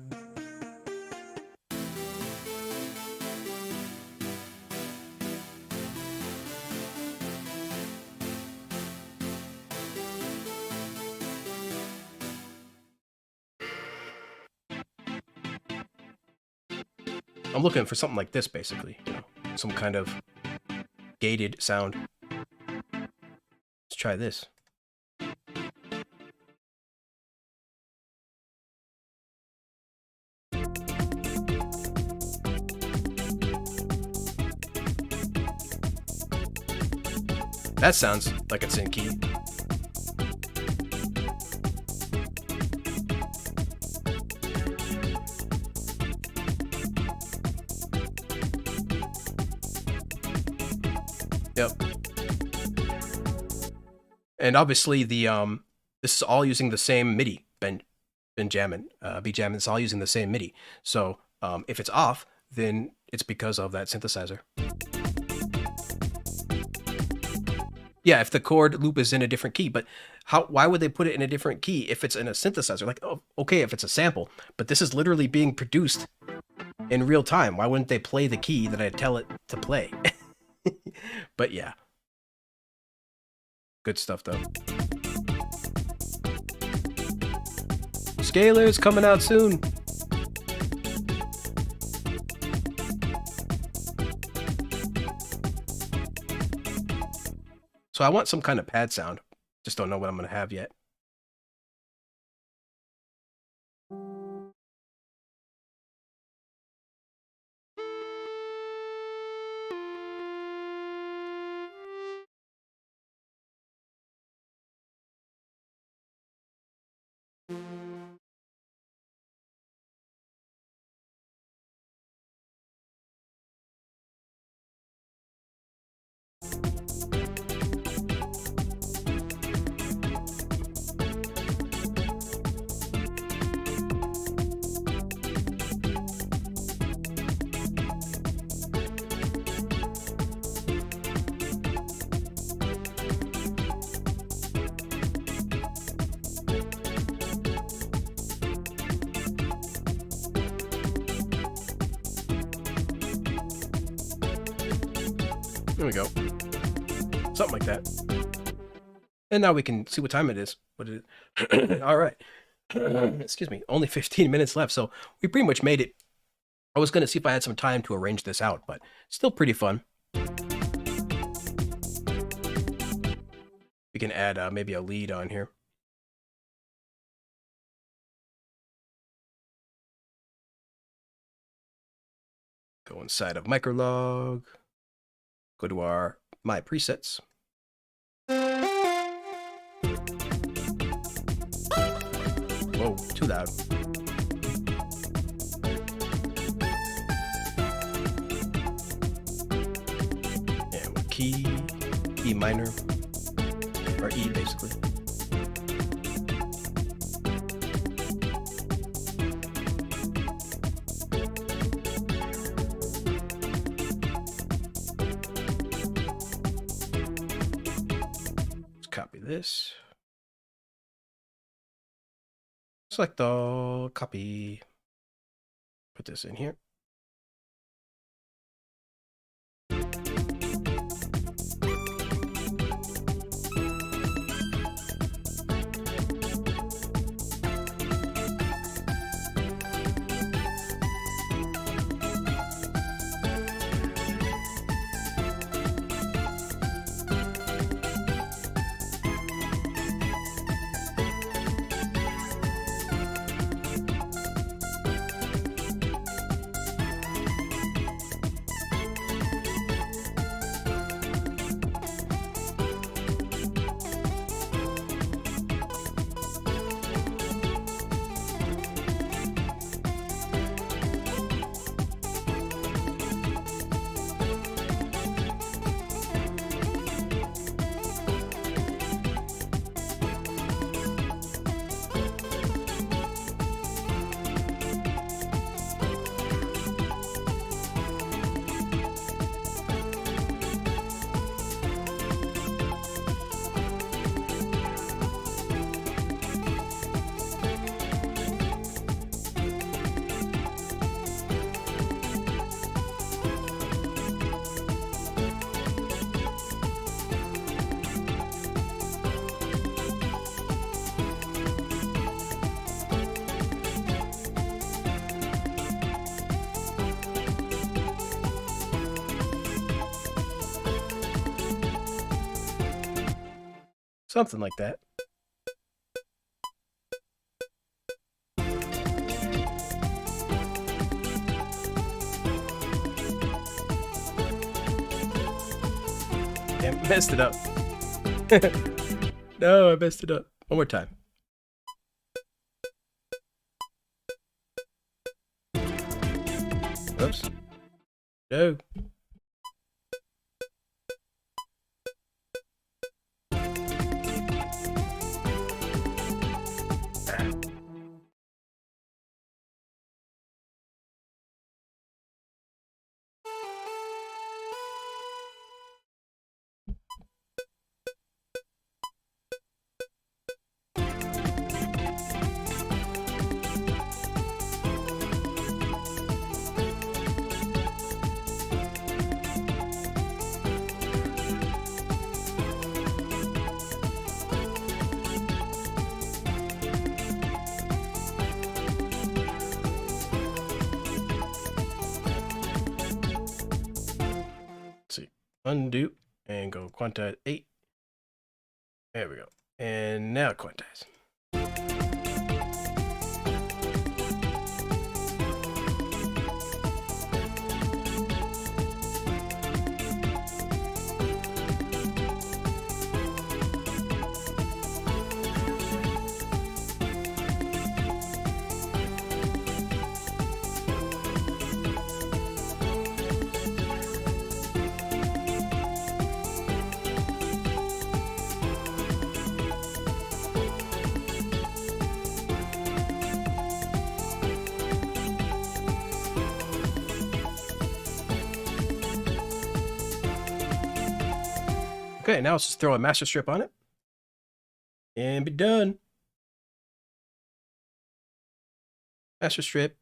I'm looking for something like this, basically, you know, some kind of gated sound. Let's try this. That sounds like it's in key. Yep. And obviously the this is all using the same MIDI, Benjamin. It's all using the same MIDI. So if it's off, then it's because of that synthesizer. Yeah, if the chord loop is in a different key, but why would they put it in a different key if it's in a synthesizer? Like, oh, okay, if it's a sample, but this is literally being produced in real time. Why wouldn't they play the key that I tell it to play? But yeah. Good stuff though. Scalar's coming out soon. So I want some kind of pad sound. Just don't know what I'm going to have yet. There we go. Something like that. And now we can see what time it is. What it is. All right. Excuse me. Only 15 minutes left, so we pretty much made it. I was going to see if I had some time to arrange this out, but still pretty fun. We can add maybe a lead on here. Go inside of Microlog. Go to our My Presets. Whoa, too loud. And what key? E minor. Or E, basically. Let's copy this. Select all, copy. Put this in here. Something like that. Damn, messed it up. No, I messed it up. One more time. Oops. No. Undo and go quantize 8. There we go. And now quantize. Okay, now let's just throw a master strip on it and be done. Master strip.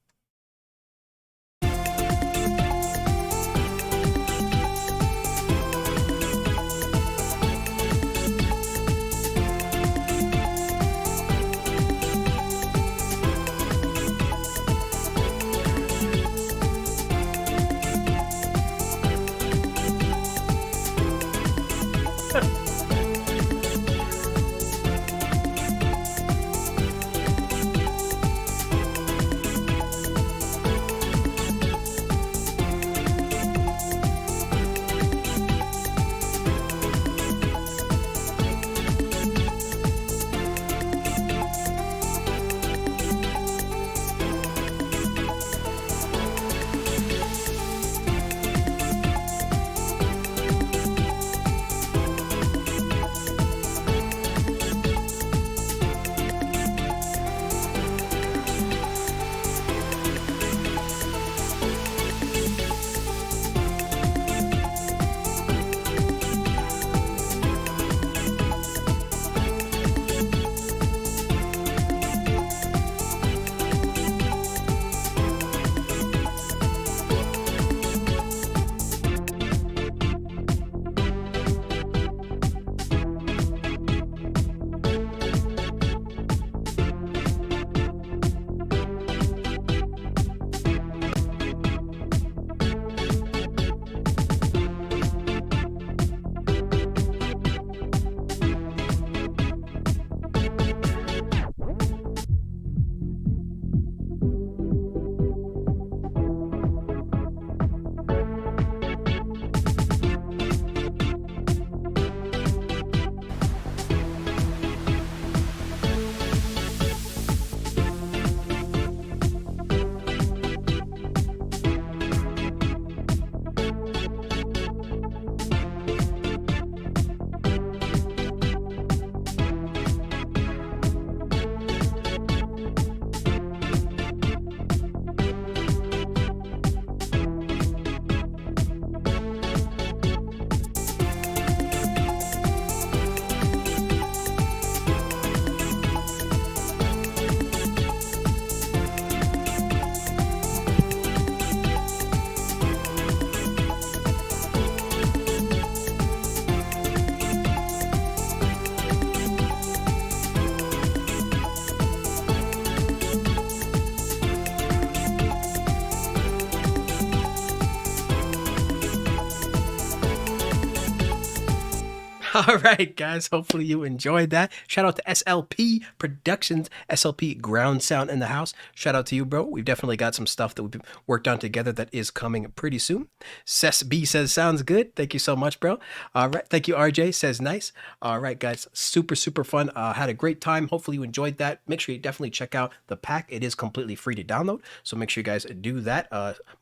All right, guys. Hopefully you enjoyed that. Shout out to SLP Productions, SLP Ground Sound in the house. Shout out to you, bro. We've definitely got some stuff that we've worked on together that is coming pretty soon. Cess B says, sounds good. Thank you so much, bro. All right. Thank you, RJ. Says, nice. All right, guys. Super, super fun. Had a great time. Hopefully you enjoyed that. Make sure you definitely check out the pack. It is completely free to download. So make sure you guys do that.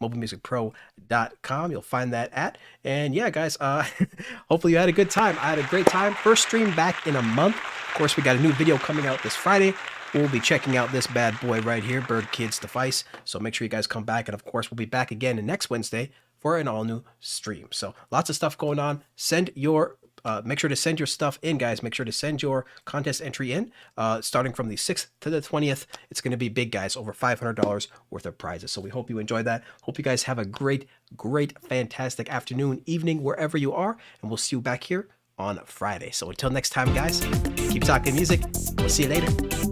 mobilemusicpro.com. You'll find that at. And yeah, guys, hopefully you had a good time. I had a great time. First stream back in a month. Of course, we got a new video coming out this Friday. We'll be checking out this bad boy right here, Bird Kids Device. So make sure you guys come back. And of course, we'll be back again next Wednesday for an all new stream. So lots of stuff going on. Make sure to send your stuff in, guys. Make sure to send your contest entry in. Starting from the 6th to the 20th, it's going to be big, guys. Over $500 worth of prizes. So we hope you enjoyed that. Hope you guys have a great, fantastic afternoon, evening, wherever you are. And we'll see you back here on Friday. So until next time, guys, keep talking music. We'll see you later.